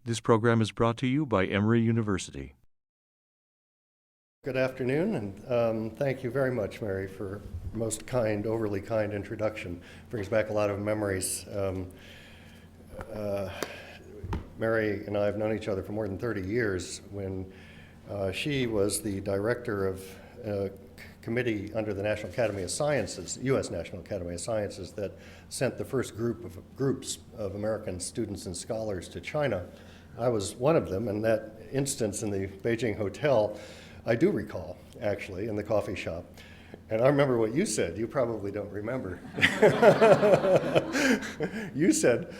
This program is brought to you by Emory University. Good afternoon, and thank you very much, Mary, for a most kind, overly kind introduction. Brings back a lot of memories. Mary and I have known each other for more than 30 years when she was the director of a committee under the National Academy of Sciences, U.S. National Academy of Sciences, that sent the first groups of American students and scholars to China. I was one of them, and that instance in the Beijing hotel, I do recall, actually, in the coffee shop. And I remember what you said. You probably don't remember. You said,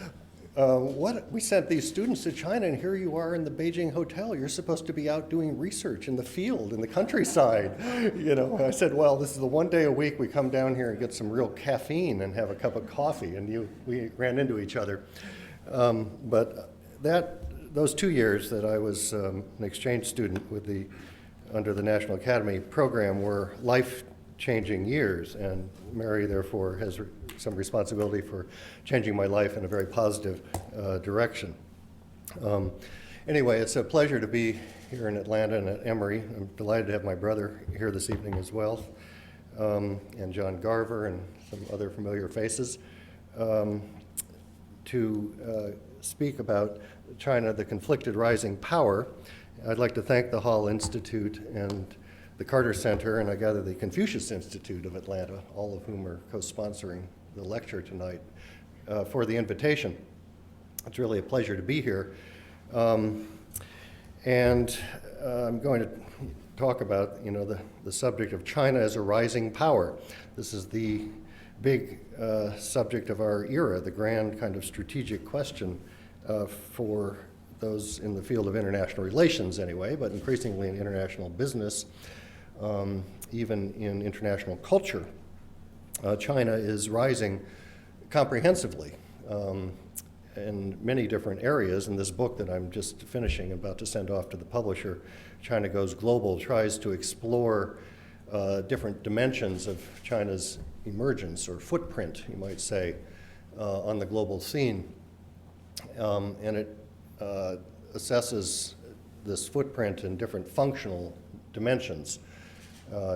what? We sent these students to China, and here you are in the Beijing hotel. You're supposed to be out doing research in the field, in the countryside. You know, I said, well, this is the one day a week we come down here and get some real caffeine and have a cup of coffee. And we ran into each other. But those 2 years that I was an exchange student under the National Academy program were life-changing years, and Mary, therefore, has some responsibility for changing my life in a very positive direction. Anyway, it's a pleasure to be here in Atlanta and at Emory. I'm delighted to have my brother here this evening as well, and John Garver and some other familiar faces, to speak about China, the conflicted rising power. I'd like to thank the Halle Institute and the Carter Center, and I gather the Confucius Institute of Atlanta, all of whom are co-sponsoring the lecture tonight, for the invitation. It's really a pleasure to be here. And I'm going to talk about, the subject of China as a rising power. This is the big subject of our era, the grand kind of strategic question for those in the field of international relations anyway, but increasingly in international business, even in international culture. China is rising comprehensively in many different areas. In this book that I'm just finishing, about to send off to the publisher, China Goes Global, tries to explore different dimensions of China's emergence, or footprint, you might say, on the global scene. And it assesses this footprint in different functional dimensions,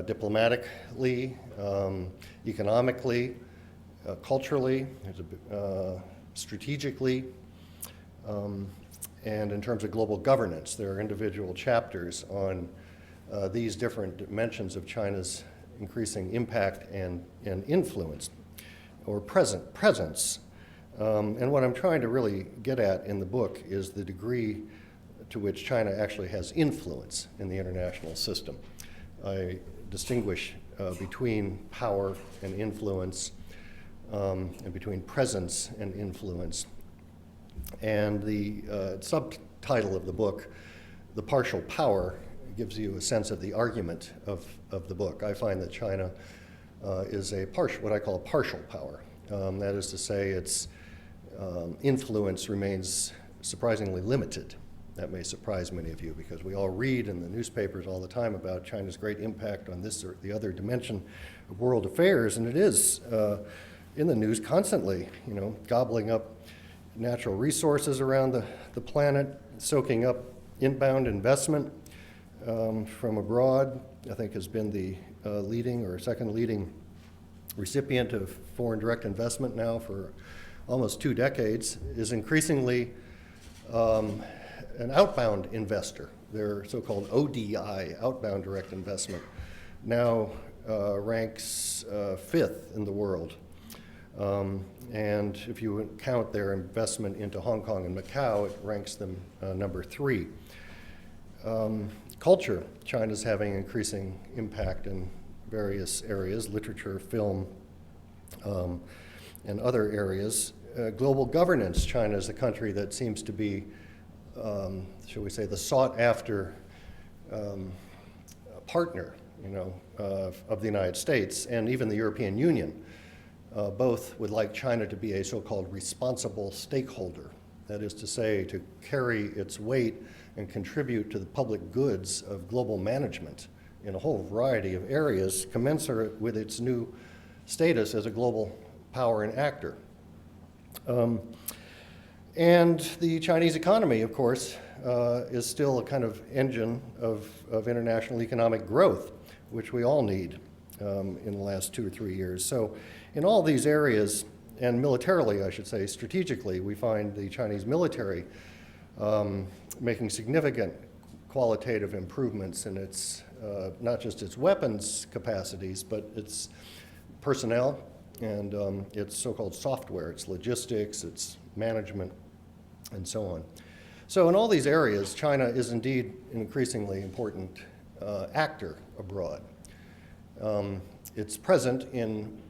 diplomatically, economically, culturally, strategically, and in terms of global governance. There are individual chapters on these different dimensions of China's increasing impact and influence, or presence. And what I'm trying to really get at in the book is the degree to which China actually has influence in the international system. I distinguish between power and influence, and between presence and influence. And the subtitle of the book, The Partial Power, gives you a sense of the argument of the book. I find that China is what I call a partial power. That is to say, its influence remains surprisingly limited. That may surprise many of you, because we all read in the newspapers all the time about China's great impact on this or the other dimension of world affairs, and it is in the news constantly, gobbling up natural resources around the planet, soaking up inbound investment from abroad. I think has been the leading or second leading recipient of foreign direct investment now for almost 2 decades, is increasingly an outbound investor. Their so-called ODI, outbound direct investment, now ranks 5th in the world. And if you count their investment into Hong Kong and Macau, it ranks them number 3. Culture, China's having increasing impact in various areas, literature, film, and other areas. Global governance, China is a country that seems to be, shall we say, the sought-after partner, of the United States and even the European Union. Both would like China to be a so-called responsible stakeholder. That is to say, to carry its weight and contribute to the public goods of global management in a whole variety of areas commensurate with its new status as a global power and actor. And the Chinese economy, of course, is still a kind of engine of international economic growth, which we all need in the last 2 or 3 years. So in all these areas, and militarily, I should say, strategically, we find the Chinese military making significant qualitative improvements in its, not just its weapons capacities, but its personnel and its so-called software, its logistics, its management, and so on. So in all these areas, China is indeed an increasingly important actor abroad. It's present in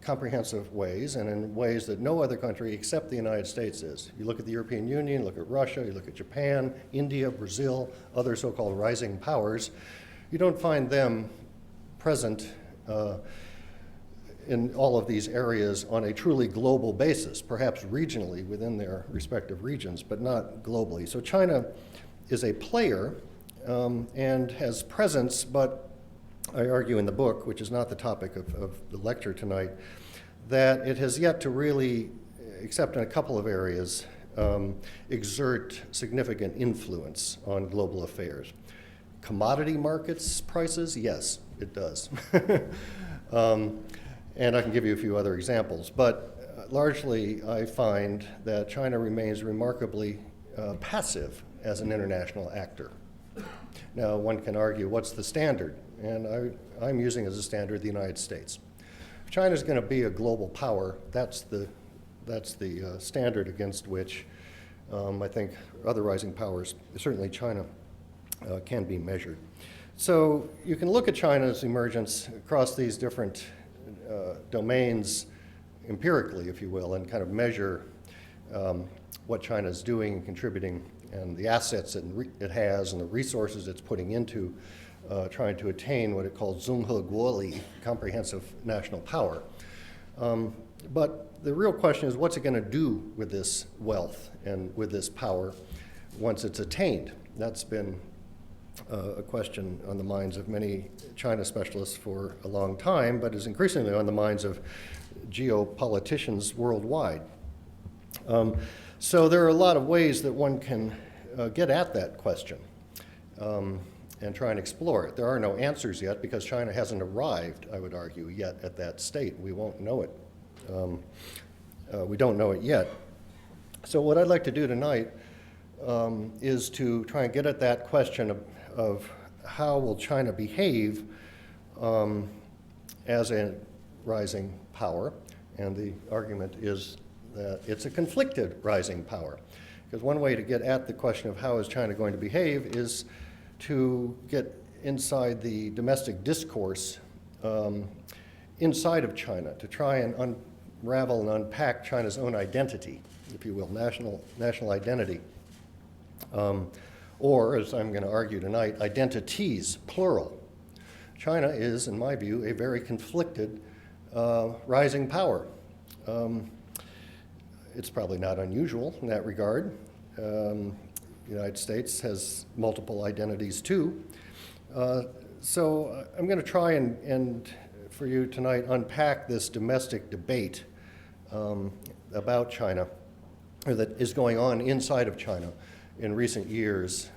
comprehensive ways and in ways that no other country except the United States is. You look at the European Union, look at Russia, you look at Japan, India, Brazil, other so-called rising powers, you don't find them present in all of these areas on a truly global basis, perhaps regionally within their respective regions, but not globally. So China is a player and has presence, but I argue in the book, which is not the topic of the lecture tonight, that it has yet to really, except in a couple of areas, exert significant influence on global affairs. Commodity markets prices, yes, it does. And I can give you a few other examples, but largely I find that China remains remarkably passive as an international actor. Now, one can argue, what's the standard? And I'm using as a standard the United States. If China's going to be a global power, that's the standard against which I think other rising powers, certainly China, can be measured. So you can look at China's emergence across these different domains empirically, if you will, and kind of measure what China's doing and contributing and the assets it has and the resources it's putting into trying to attain what it calls Zhonghe Guoli, comprehensive national power. But the real question is, what's it going to do with this wealth and with this power once it's attained? That's been a question on the minds of many China specialists for a long time, but is increasingly on the minds of geopoliticians worldwide. So there are a lot of ways that one can get at that question and try and explore it. There are no answers yet because China hasn't arrived, I would argue, yet at that state. We won't know it. We don't know it yet. So what I'd like to do tonight is to try and get at that question of how will China behave as a rising power. And the argument is that it's a conflicted rising power. Because one way to get at the question of how is China going to behave is to get inside the domestic discourse inside of China, to try and unravel and unpack China's own identity, if you will, national identity. Or, as I'm going to argue tonight, identities, plural. China is, in my view, a very conflicted rising power. It's probably not unusual in that regard. The United States has multiple identities too. So I'm going to try and for you tonight unpack this domestic debate about China, or that is going on inside of China in recent years,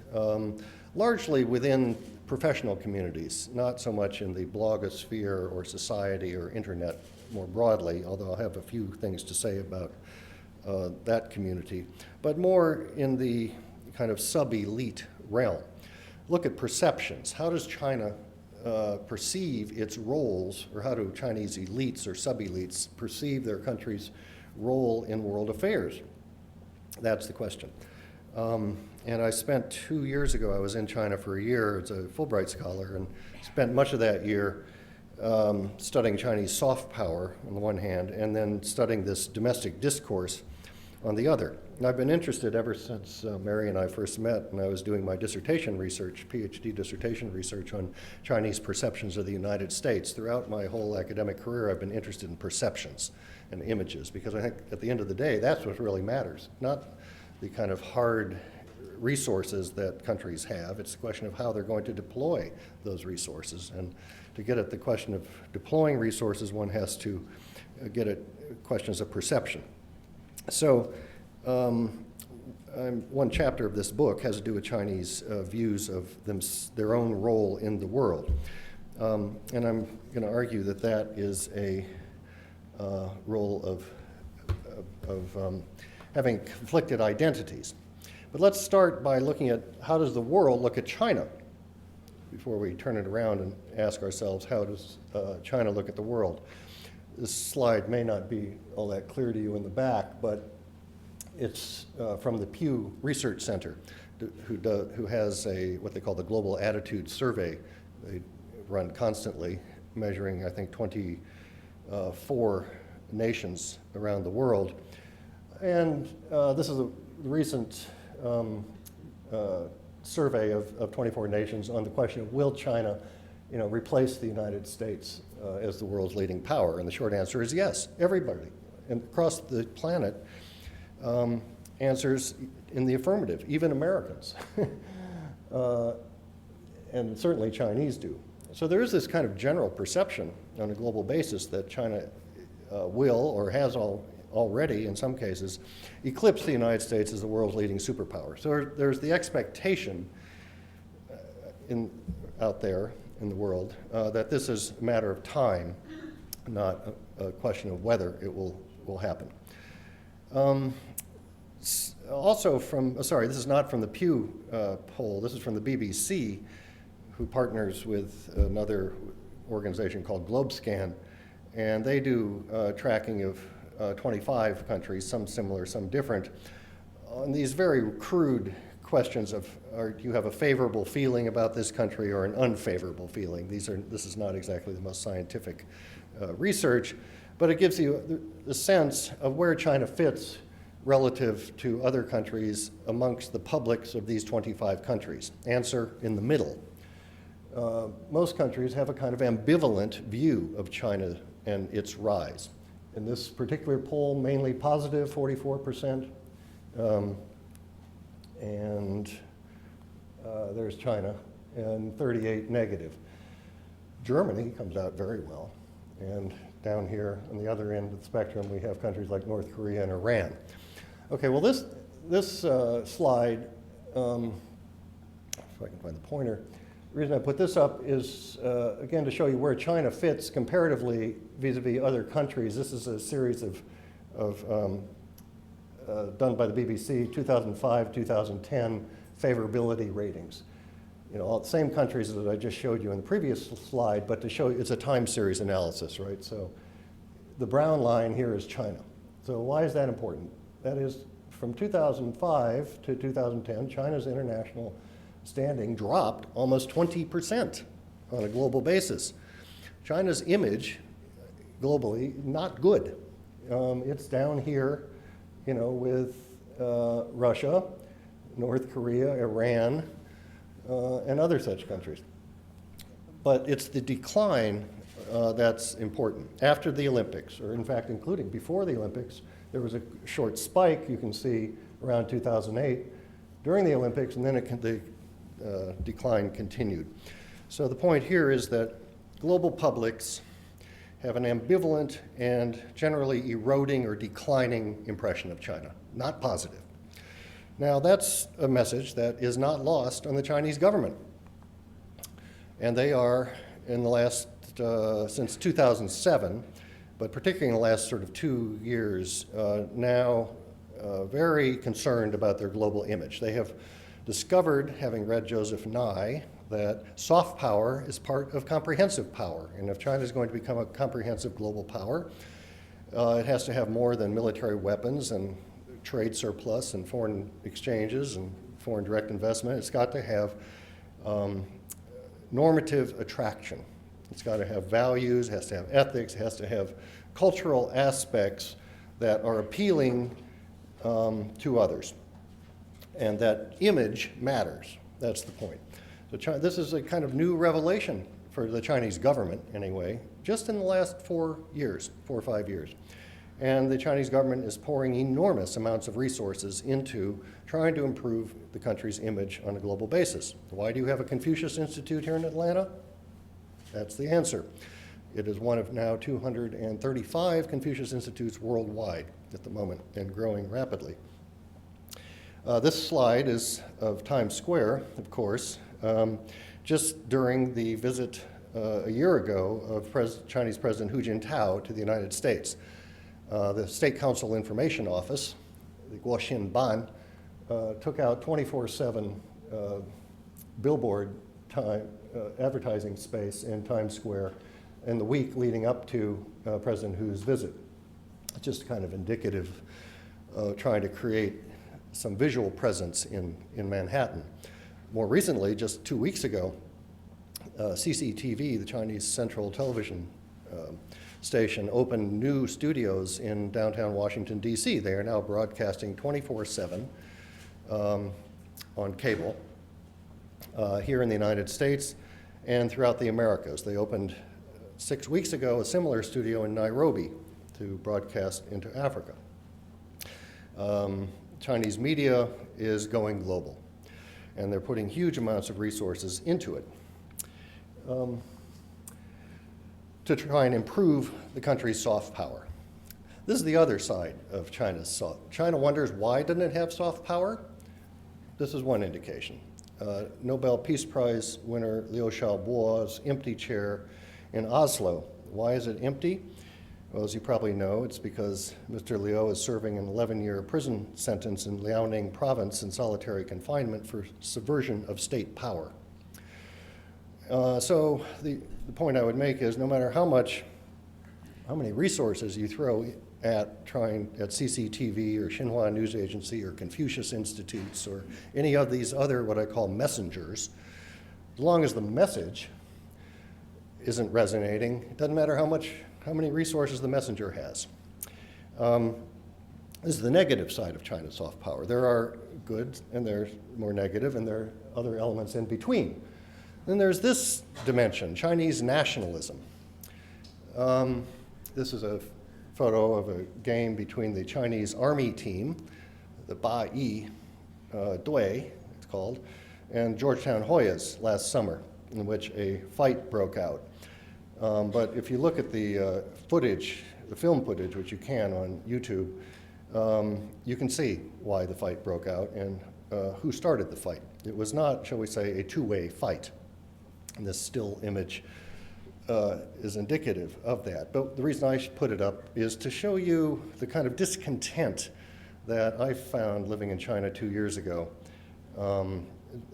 largely within professional communities, not so much in the blogosphere or society or internet more broadly, although I'll have a few things to say about that community, but more in the kind of sub-elite realm. Look at perceptions. How does China perceive its roles, or how do Chinese elites or sub-elites perceive their country's role in world affairs? That's the question. And I spent 2 years ago, I was in China for a year as a Fulbright scholar, and spent much of that year studying Chinese soft power on the one hand, and then studying this domestic discourse on the other. And I've been interested ever since Mary and I first met, and I was doing my dissertation research, PhD dissertation research on Chinese perceptions of the United States. Throughout my whole academic career, I've been interested in perceptions and images, because I think at the end of the day, that's what really matters, not the kind of hard resources that countries have. It's a question of how they're going to deploy those resources. And to get at the question of deploying resources, one has to get at questions of perception. So one chapter of this book has to do with Chinese views of their own role in the world. And I'm going to argue that that is a role of having conflicted identities. But let's start by looking at how does the world look at China before we turn it around and ask ourselves how does China look at the world. This slide may not be all that clear to you in the back, but it's from the Pew Research Center, who has what they call the Global Attitude Survey. They run constantly, measuring, I think, 24 nations around the world. And this is a recent survey of 24 nations on the question of will China, replace the United States as the world's leading power? And the short answer is yes. Everybody and across the planet answers in the affirmative, even Americans. And certainly Chinese do. So there is this kind of general perception on a global basis that China will or has already, in some cases, eclipse the United States as the world's leading superpower. So there's the expectation out there in the world that this is a matter of time, not a question of whether it will happen. Also this is not from the Pew poll, this is from the BBC, who partners with another organization called GlobeScan, and they do tracking of 25 countries, some similar, some different, on these very crude questions of do you have a favorable feeling about this country or an unfavorable feeling? This is not exactly the most scientific research, but it gives you the sense of where China fits relative to other countries amongst the publics of these 25 countries. Answer: in the middle. Most countries have a kind of ambivalent view of China and its rise. In this particular poll, mainly positive, 44%, and there's China, and 38 negative. Germany comes out very well, and down here on the other end of the spectrum, we have countries like North Korea and Iran. Okay, well this slide, if I can find the pointer, the reason I put this up is, again, to show you where China fits comparatively vis-a-vis other countries. This is a series done by the BBC, 2005, 2010 favorability ratings. All the same countries that I just showed you in the previous slide, but to show you, it's a time series analysis, right? So the brown line here is China. So why is that important? That is, from 2005 to 2010, China's international standing dropped almost 20% on a global basis. China's image globally, not good. It's down here, with Russia, North Korea, Iran, and other such countries. But it's the decline that's important. After the Olympics, or in fact, including before the Olympics, there was a short spike, you can see, around 2008 during the Olympics, and then the decline continued. So the point here is that global publics have an ambivalent and generally eroding or declining impression of China, not positive. Now that's a message that is not lost on the Chinese government. And they are, in the last, since 2007, but particularly in the last sort of 2 years, now very concerned about their global image. They have discovered, having read Joseph Nye, that soft power is part of comprehensive power. And if China is going to become a comprehensive global power, it has to have more than military weapons and trade surplus and foreign exchanges and foreign direct investment. It's got to have normative attraction. It's got to have values, it has to have ethics, it has to have cultural aspects that are appealing to others. And that image matters. That's the point. So this is a kind of new revelation for the Chinese government, anyway, just in the last 4 or 5 years. And the Chinese government is pouring enormous amounts of resources into trying to improve the country's image on a global basis. Why do you have a Confucius Institute here in Atlanta? That's the answer. It is one of now 235 Confucius Institutes worldwide at the moment and growing rapidly. This slide is of Times Square, of course, just during the visit a year ago of Chinese President Hu Jintao to the United States. The State Council Information Office, the Guoxin Ban, took out 24/7 billboard advertising space in Times Square in the week leading up to President Hu's visit. It's just kind of indicative of trying to create some visual presence in Manhattan. More recently, just 2 weeks ago, CCTV, the Chinese Central Television station, opened new studios in downtown Washington, D.C. They are now broadcasting 24/7 on cable here in the United States and throughout the Americas. They opened 6 weeks ago a similar studio in Nairobi to broadcast into Africa. Chinese media is going global, and they're putting huge amounts of resources into it to try and improve the country's soft power. This is the other side of China's soft. China wonders why doesn't it have soft power? This is one indication. Nobel Peace Prize winner Liu Xiaobo's empty chair in Oslo. Why is it empty? Well, as you probably know, it's because Mr. Liu is serving an 11-year prison sentence in Liaoning province in solitary confinement for subversion of state power. So the point I would make is no matter how many resources you throw at CCTV or Xinhua News Agency or Confucius Institutes or any of these other what I call messengers, as long as the message isn't resonating, it doesn't matter how many resources the messenger has. This is the negative side of China's soft power. There are good and there's more negative, and there are other elements in between. Then there's this dimension, Chinese nationalism. This is a photo of a game between the Chinese army team, the Ba-Yi Dui, it's called, and Georgetown Hoyas last summer, in which a fight broke out. But if you look at the footage, the film footage, which you can on YouTube, you can see why the fight broke out and who started the fight. It was not, shall we say, a two-way fight. And this still image is indicative of that. But the reason I put it up is to show you the kind of discontent that I found living in China 2 years ago,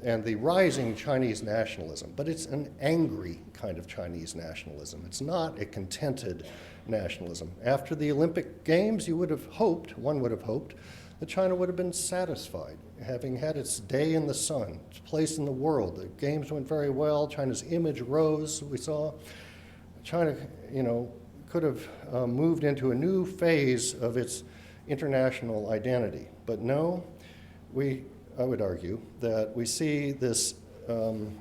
and the rising Chinese nationalism. But it's an angry kind of Chinese nationalism. It's not a contented nationalism. After the Olympic Games, one would have hoped, that China would have been satisfied, having had its day in the sun, its place in the world. The Games went very well. China's image rose, we saw. China, could have moved into a new phase of its international identity. But no, I would argue that we see this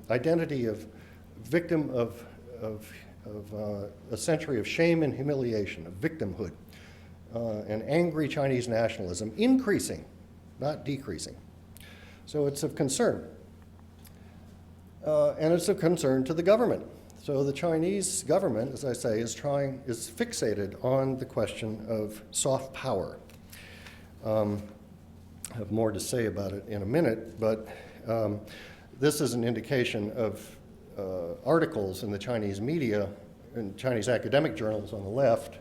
identity of victim of a century of shame and humiliation, of victimhood, and angry Chinese nationalism increasing, not decreasing. So it's of concern. And it's of concern to the government. So the Chinese government, as I say, is fixated on the question of soft power. I have more to say about it in a minute, but this is an indication of articles in the Chinese media, in Chinese academic journals on the left,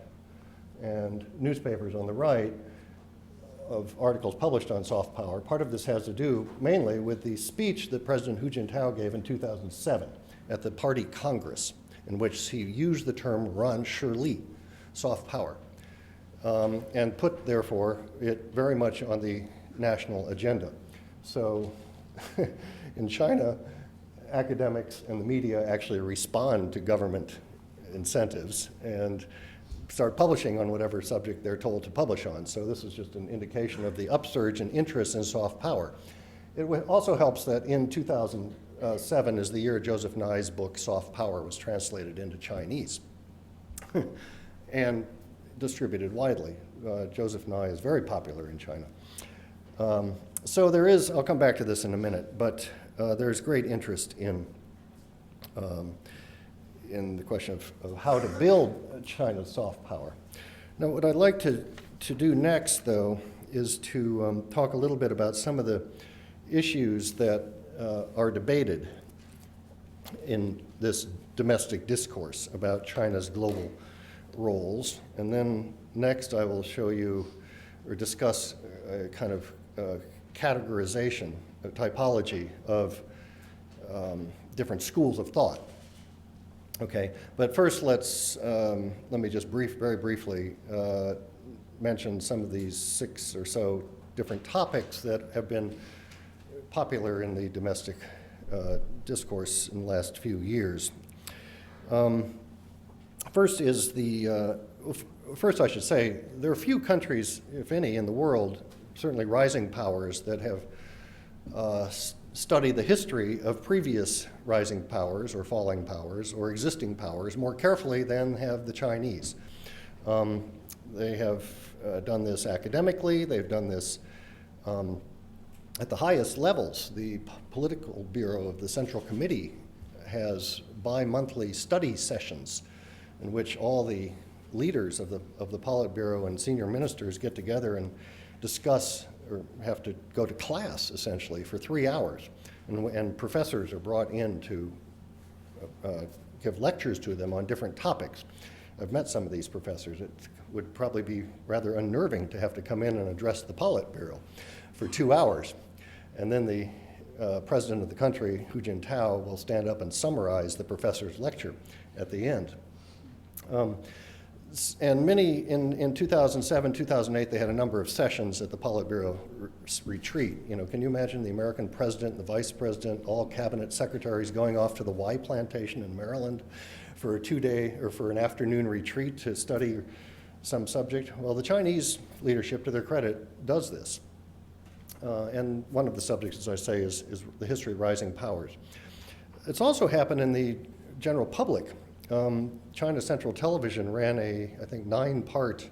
and newspapers on the right, of articles published on soft power. Part of this has to do mainly with the speech that President Hu Jintao gave in 2007 at the Party Congress, in which he used the term Ran Shi Li, soft power, and put, therefore, it very much on the national agenda. So in China, academics and the media actually respond to government incentives and start publishing on whatever subject they're told to publish on. So this is just an indication of the upsurge in interest in soft power. It also helps that in 2007 is the year Joseph Nye's book, Soft Power, was translated into Chinese and distributed widely. Joseph Nye is very popular in China. So there is, I'll come back to this in a minute, but there's great interest in the question of how to build China's soft power. Now, what I'd like to do next, though, is to talk a little bit about some of the issues that are debated in this domestic discourse about China's global roles. And then next I will show you or discuss a kind of categorization, a typology of different schools of thought. Okay, but first let me just very briefly mention some of these 6 or so different topics that have been popular in the domestic discourse in the last few years. First I should say, there are few countries, if any, in the world, certainly rising powers, that have studied the history of previous rising powers or falling powers or existing powers more carefully than have the Chinese. They have done this academically, they've done this at the highest levels. The political bureau of the Central Committee has bi-monthly study sessions in which all the leaders of the Politburo and senior ministers get together and discuss, or have to go to class essentially for 3 hours. And professors are brought in to give lectures to them on different topics. I've met some of these professors. It would probably be rather unnerving to have to come in and address the Politburo for 2 hours. And then the president of the country, Hu Jintao, will stand up and summarize the professor's lecture at the end. And many, in 2007, 2008, they had a number of sessions at the Politburo retreat. You know, can you imagine the American president, the vice president, all cabinet secretaries going off to the Y plantation in Maryland for a 2-day or for an afternoon retreat to study some subject? Well, the Chinese leadership, to their credit, does this. And one of the subjects, as I say, is the history of rising powers. It's also happened in the general public. China Central Television ran I think, 9-part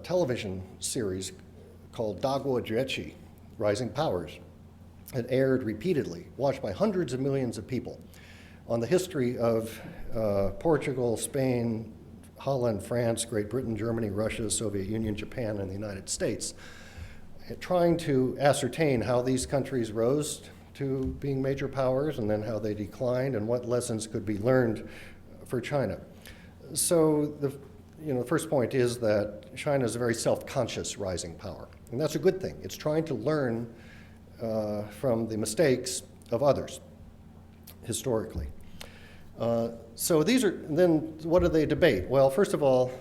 television series called Daguo Jueqi, Rising Powers. It aired repeatedly, watched by hundreds of millions of people, on the history of Portugal, Spain, Holland, France, Great Britain, Germany, Russia, Soviet Union, Japan, and the United States, trying to ascertain how these countries rose to being major powers and then how they declined and what lessons could be learned for China. So the first point is that China is a very self-conscious rising power, and that's a good thing. It's trying to learn from the mistakes of others historically. So these are, then what do they debate? Well, first of all,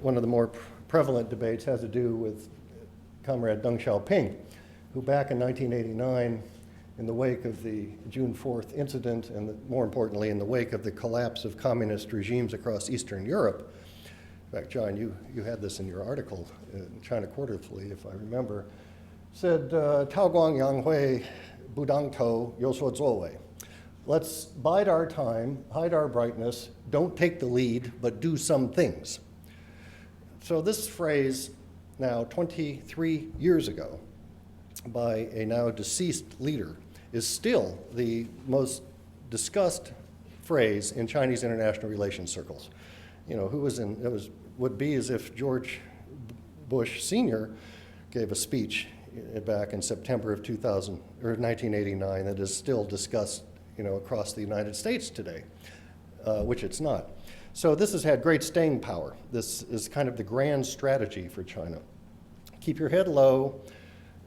one of the more prevalent debates has to do with Comrade Deng Xiaoping, who back in 1989, in the wake of the June 4th incident, and more importantly, in the wake of the collapse of communist regimes across Eastern Europe, in fact, John, you had this in your article in China Quarterly, if I remember, said, Tao Guang Yang Hui Budang To Yoshuo Zuowei. Let's bide our time, hide our brightness, don't take the lead, but do some things. So this phrase, now 23 years ago, by a now deceased leader, is still the most discussed phrase in Chinese international relations circles. You know, would be as if George Bush Sr. gave a speech back in September of 1989 that is still discussed, across the United States today, which it's not. So this has had great staying power. This is kind of the grand strategy for China. Keep your head low,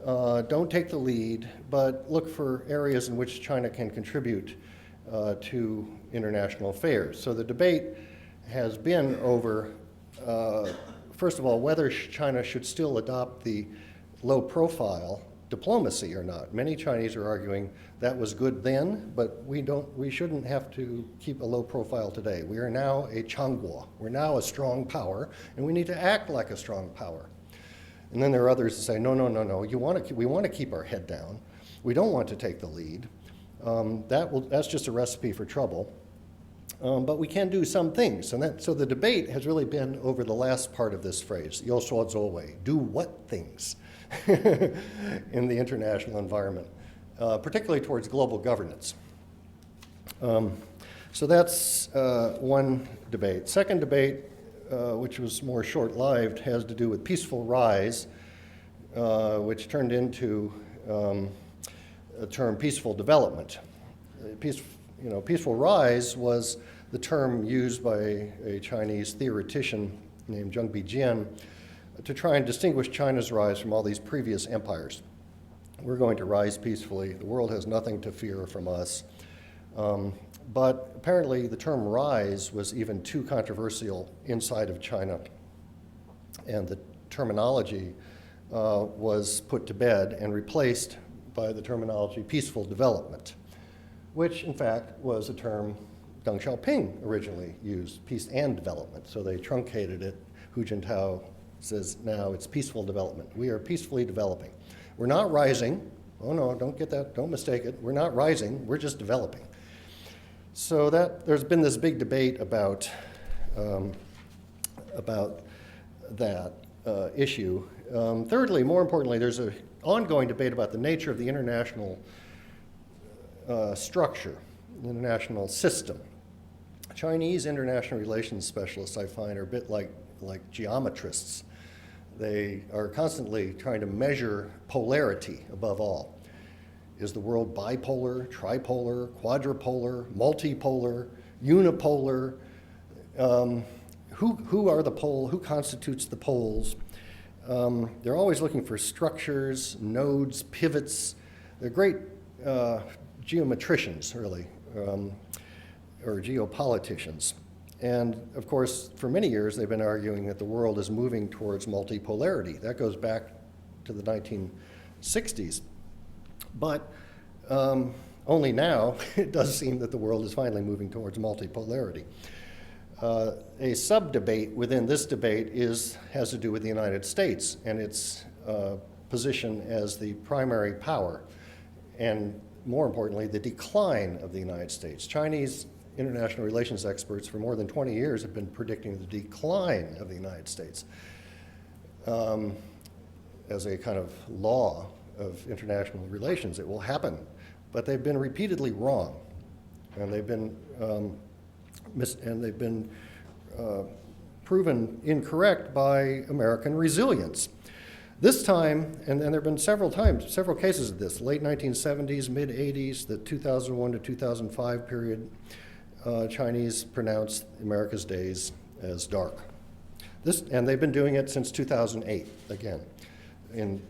don't take the lead, but look for areas in which China can contribute to international affairs. So the debate has been over, first of all, whether China should still adopt the low-profile diplomacy or not. Many Chinese are arguing that was good then, but we shouldn't have to keep a low profile today. We are now a Changguo. We're now a strong power, and we need to act like a strong power. And then there are others that say, no, we want to keep our head down. We don't want to take the lead. That's just a recipe for trouble. But we can do some things. So the debate has really been over the last part of this phrase, Yoshuo Zuowei, do what things in the international environment, particularly towards global governance. So that's one debate. Second debate which was more short-lived, has to do with peaceful rise, which turned into a term peaceful development. Peaceful rise was the term used by a Chinese theoretician named Zheng Bijian to try and distinguish China's rise from all these previous empires. We're going to rise peacefully. The world has nothing to fear from us. But apparently the term rise was even too controversial inside of China, and the terminology was put to bed and replaced by the terminology peaceful development, which in fact was a term Deng Xiaoping originally used, peace and development. So they truncated it. Hu Jintao says now it's peaceful development. We are peacefully developing. We're not rising. Oh no, don't get that, don't mistake it. We're not rising, we're just developing. So there's been this big debate about that issue. Thirdly, more importantly, there's an ongoing debate about the nature of the international structure, the international system. Chinese international relations specialists, I find, are a bit like geometrists. They are constantly trying to measure polarity above all. Is the world bipolar, tripolar, quadrupolar, multipolar, unipolar? Who are the pole? Who constitutes the poles? They're always looking for structures, nodes, pivots. They're great geometricians, really, or geopoliticians. And of course, for many years, they've been arguing that the world is moving towards multipolarity. That goes back to the 1960s. But only now, it does seem that the world is finally moving towards multipolarity. A sub-debate within this debate has to do with the United States and its position as the primary power, and more importantly, the decline of the United States. Chinese international relations experts for more than 20 years have been predicting the decline of the United States as a kind of law of international relations. It will happen, but they've been repeatedly wrong, and they've been proven incorrect by American resilience. This time, and there have been several cases of this, late 1970s, mid 80s, the 2001 to 2005 period, Chinese pronounced America's days as dark. And they've been doing it since 2008, again, in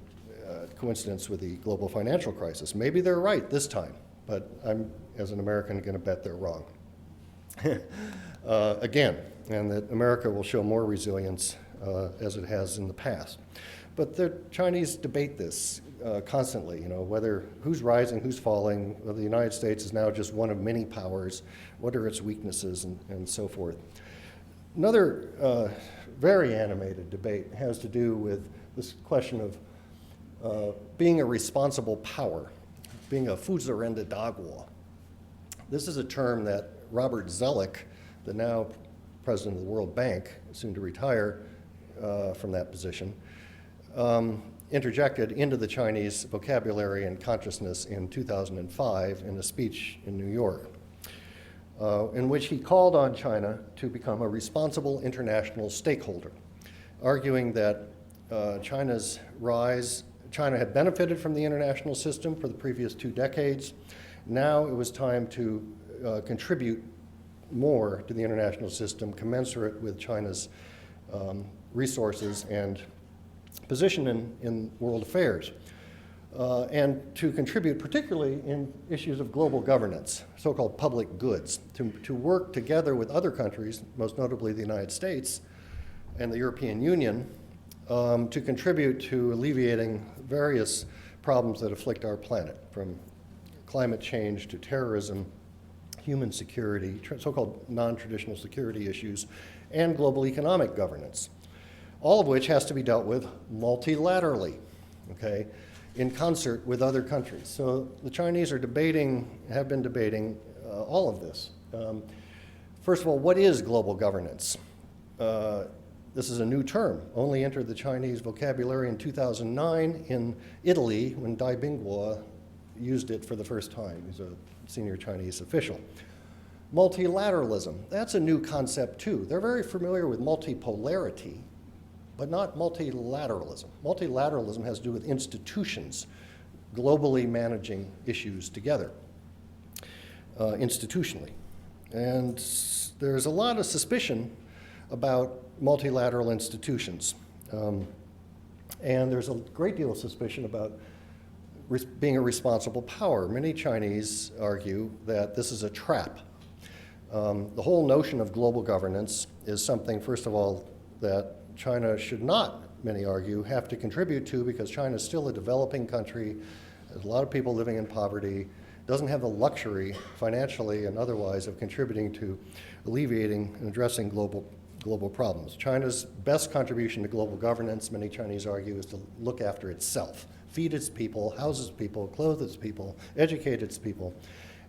coincidence with the global financial crisis. Maybe they're right this time, but I'm, as an American, going to bet they're wrong. Again, and that America will show more resilience as it has in the past. But the Chinese debate this constantly, whether who's rising, who's falling, whether the United States is now just one of many powers, what are its weaknesses, and so forth. Another very animated debate has to do with this question of being a responsible power, being a Fuzerende Dagua. This is a term that Robert Zoellick, the now president of the World Bank, soon to retire from that position, interjected into the Chinese vocabulary and consciousness in 2005 in a speech in New York, in which he called on China to become a responsible international stakeholder, arguing that China had benefited from the international system for the previous 2 decades. Now it was time to contribute more to the international system, commensurate with China's resources and position in world affairs, and to contribute particularly in issues of global governance, so-called public goods, to work together with other countries, most notably the United States and the European Union, to contribute to alleviating various problems that afflict our planet, from climate change to terrorism, human security, so-called non-traditional security issues, and global economic governance, all of which has to be dealt with multilaterally, okay, in concert with other countries. So the Chinese have been debating all of this. First of all, what is global governance? This is a new term, only entered the Chinese vocabulary in 2009 in Italy when Dai Bingguo used it for the first time. He's a senior Chinese official. Multilateralism, that's a new concept too. They're very familiar with multipolarity, but not multilateralism. Multilateralism has to do with institutions globally managing issues together, institutionally. And there's a lot of suspicion about multilateral institutions. And there's a great deal of suspicion about being a responsible power. Many Chinese argue that this is a trap. The whole notion of global governance is something, first of all, that China should not, many argue, have to contribute to, because China is still a developing country. There's a lot of people living in poverty, doesn't have the luxury, financially and otherwise, of contributing to alleviating and addressing global problems. China's best contribution to global governance, many Chinese argue, is to look after itself, feed its people, house its people, clothe its people, educate its people.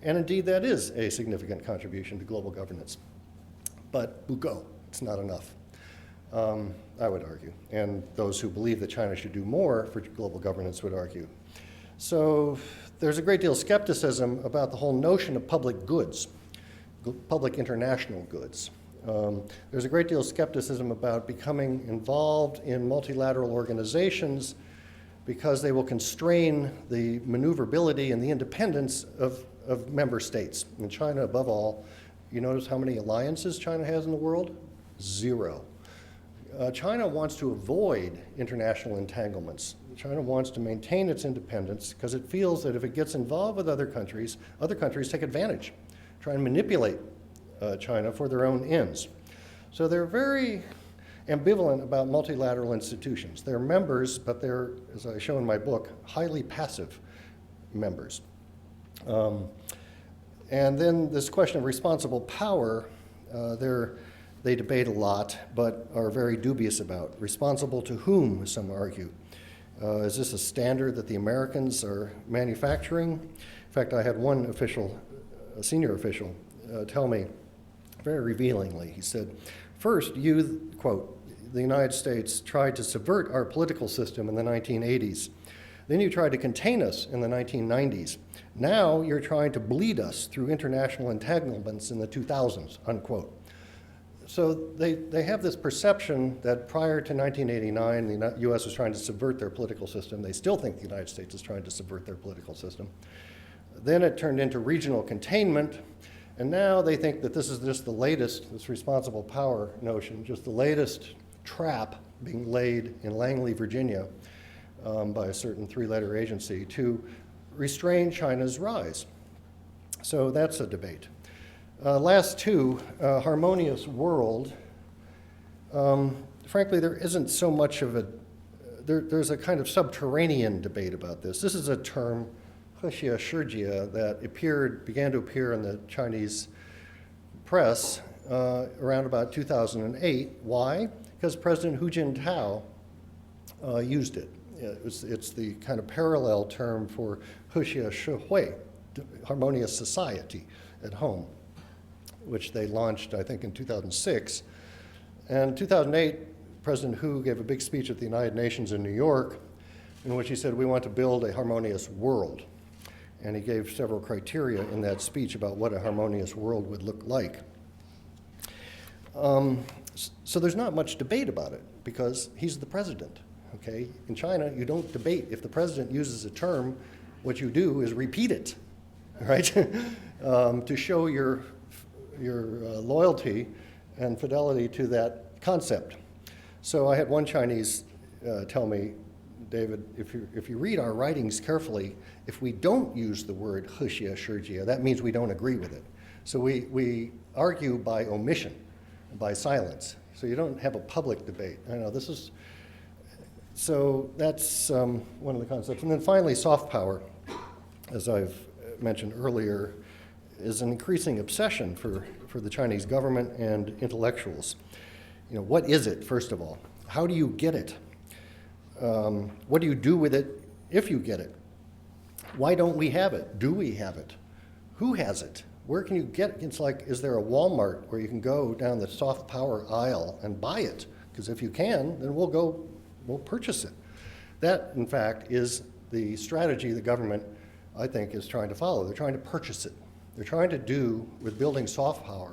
And indeed, that is a significant contribution to global governance. But buko, it's not enough, I would argue. And those who believe that China should do more for global governance would argue. So there's a great deal of skepticism about the whole notion of public goods, public international goods. There's a great deal of skepticism about becoming involved in multilateral organizations because they will constrain the maneuverability and the independence of member states. In China, above all, you notice how many alliances China has in the world? 0. China wants to avoid international entanglements. China wants to maintain its independence because it feels that if it gets involved with other countries take advantage, try and manipulate China for their own ends. So they're very ambivalent about multilateral institutions. They're members, but they're, as I show in my book, highly passive members. And then this question of responsible power, they debate a lot, but are very dubious about. Responsible to whom, some argue. Is this a standard that the Americans are manufacturing? In fact, I had one official, a senior official, tell me very revealingly, he said, first, you, quote, the United States tried to subvert our political system in the 1980s. Then you tried to contain us in the 1990s. Now you're trying to bleed us through international entanglements in the 2000s, unquote. So they have this perception that prior to 1989, the U.S. was trying to subvert their political system. They still think the United States is trying to subvert their political system. Then it turned into regional containment, and now they think that this is just the latest, this responsible power notion, just the latest trap being laid in Langley, Virginia, by a certain three-letter agency to restrain China's rise. So that's a debate. Last two, harmonious world. Frankly, there isn't so much of a, there's a kind of subterranean debate about this. This is a term, Hexia Shijia, that began to appear in the Chinese press around about 2008. Why? Because President Hu Jintao used it. It's the kind of parallel term for Hexia Shihui, harmonious society at home, which they launched, I think, in 2006. And in 2008, President Hu gave a big speech at the United Nations in New York, in which he said, we want to build a harmonious world. And he gave several criteria in that speech about what a harmonious world would look like. So there's not much debate about it, because he's the president, okay? In China, you don't debate. If the president uses a term, what you do is repeat it, right? To show your loyalty and fidelity to that concept. So I had one Chinese tell me, David, if you read our writings carefully, if we don't use the word Hexia Shijia, that means we don't agree with it. So we argue by omission, by silence. So you don't have a public debate. I know this is, so that's one of the concepts. And then finally, soft power, as I've mentioned earlier, is an increasing obsession for the Chinese government and intellectuals. You know, what is it, first of all? How do you get it? What do you do with it if you get it? Why don't we have it? Do we have it? Who has it? Where can you get it? It's like, is there a Walmart where you can go down the soft power aisle and buy it? Because if you can, then we'll purchase it. That, in fact, is the strategy the government, I think, is trying to follow. They're trying to purchase it. They're trying to do with building soft power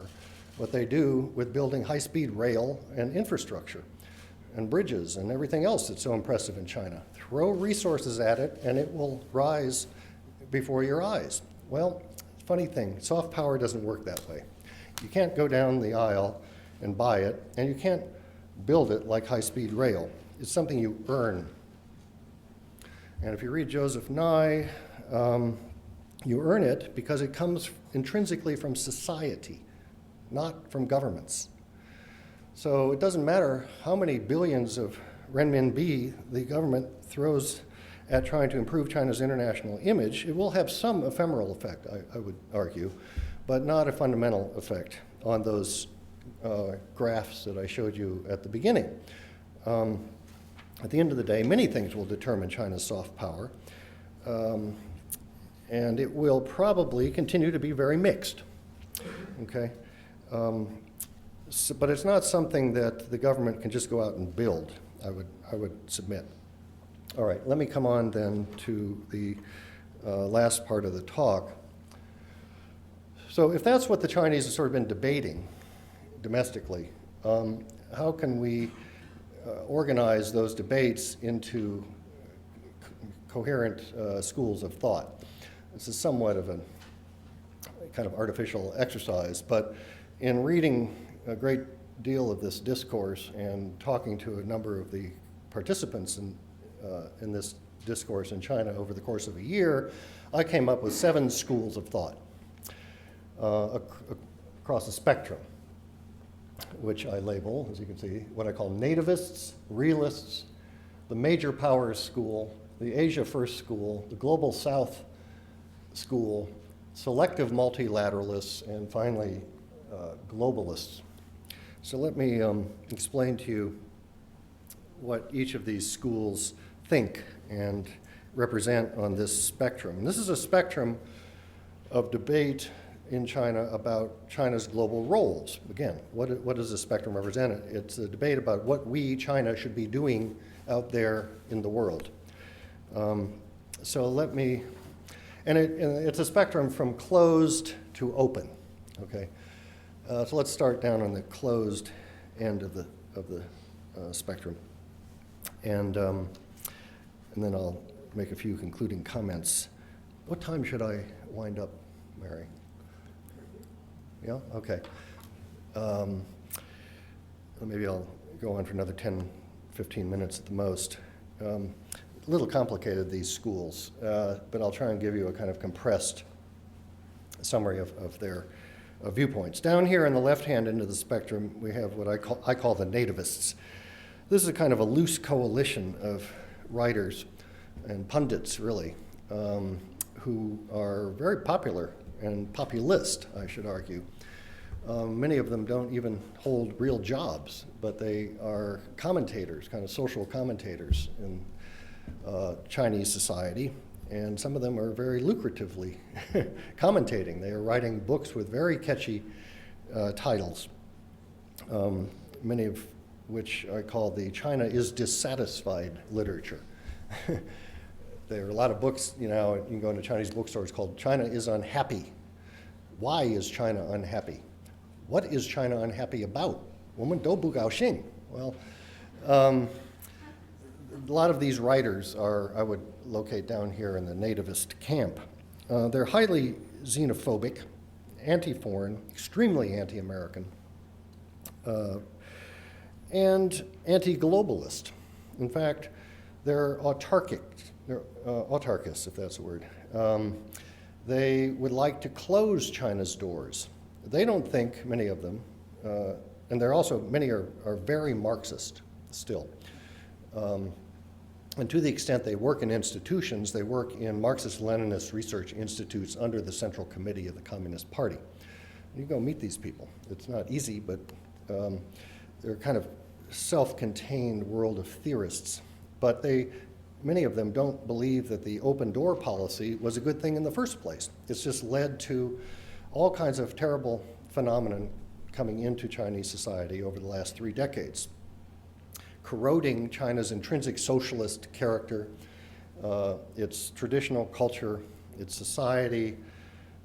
what they do with building high-speed rail and infrastructure and bridges and everything else that's so impressive in China. Throw resources at it and it will rise before your eyes. Well, funny thing, soft power doesn't work that way. You can't go down the aisle and buy it, and you can't build it like high-speed rail. It's something you earn. And if you read Joseph Nye, you earn it because it comes intrinsically from society, not from governments. So it doesn't matter how many billions of renminbi the government throws at trying to improve China's international image. It will have some ephemeral effect, I would argue, but not a fundamental effect on those graphs that I showed you at the beginning. At the end of the day, many things will determine China's soft power, and it will probably continue to be very mixed, okay? But it's not something that the government can just go out and build, I would submit. All right, let me come on then to the last part of the talk. So if that's what the Chinese have sort of been debating domestically, how can we organize those debates into coherent schools of thought? This is somewhat of a kind of artificial exercise, but in reading a great deal of this discourse and talking to a number of the participants in this discourse in China over the course of a year, I came up with 7 schools of thought across the spectrum, which I label, as you can see, what I call nativists, realists, the major powers school, the Asia First school, the Global South school, selective multilateralists, and finally, globalists. So let me explain to you what each of these schools think and represent on this spectrum. And this is a spectrum of debate in China about China's global roles. Again, what does the spectrum represent? It's a debate about what we, China, should be doing out there in the world. So let me, and it's a spectrum from closed to open, okay? So let's start down on the closed end of the spectrum. And then I'll make a few concluding comments. What time should I wind up, Mary? Yeah, okay. Maybe I'll go on for another 10, 15 minutes at the most. A little complicated, these schools, but I'll try and give you a kind of compressed summary of their viewpoints. Down here on the left-hand end of the spectrum, we have what I call the nativists. This is a kind of a loose coalition of writers and pundits, really, who are very popular and populist, I should argue. Many of them don't even hold real jobs, but they are commentators, kind of social commentators in Chinese society, and some of them are very lucratively commentating. They are writing books with very catchy titles, many of which I call the China is dissatisfied literature. There are a lot of books, you know, you can go into Chinese bookstores called China is Unhappy. Why is China unhappy? What is China unhappy about? 我们都不高兴. Well, a lot of these writers are, I would locate down here in the nativist camp. They're highly xenophobic, anti-foreign, extremely anti-American, and anti-globalist. In fact, they're autarkic. They're autarkists, if that's a word. They would like to close China's doors. They don't think, many of them, and they're also, many are very Marxist still. And to the extent they work in institutions, they work in Marxist-Leninist research institutes under the Central Committee of the Communist Party. You go meet these people. It's not easy, but they're kind of self-contained world of theorists. But many of them don't believe that the open door policy was a good thing in the first place. It's just led to all kinds of terrible phenomena coming into Chinese society over the last 3 decades, corroding China's intrinsic socialist character, its traditional culture, its society,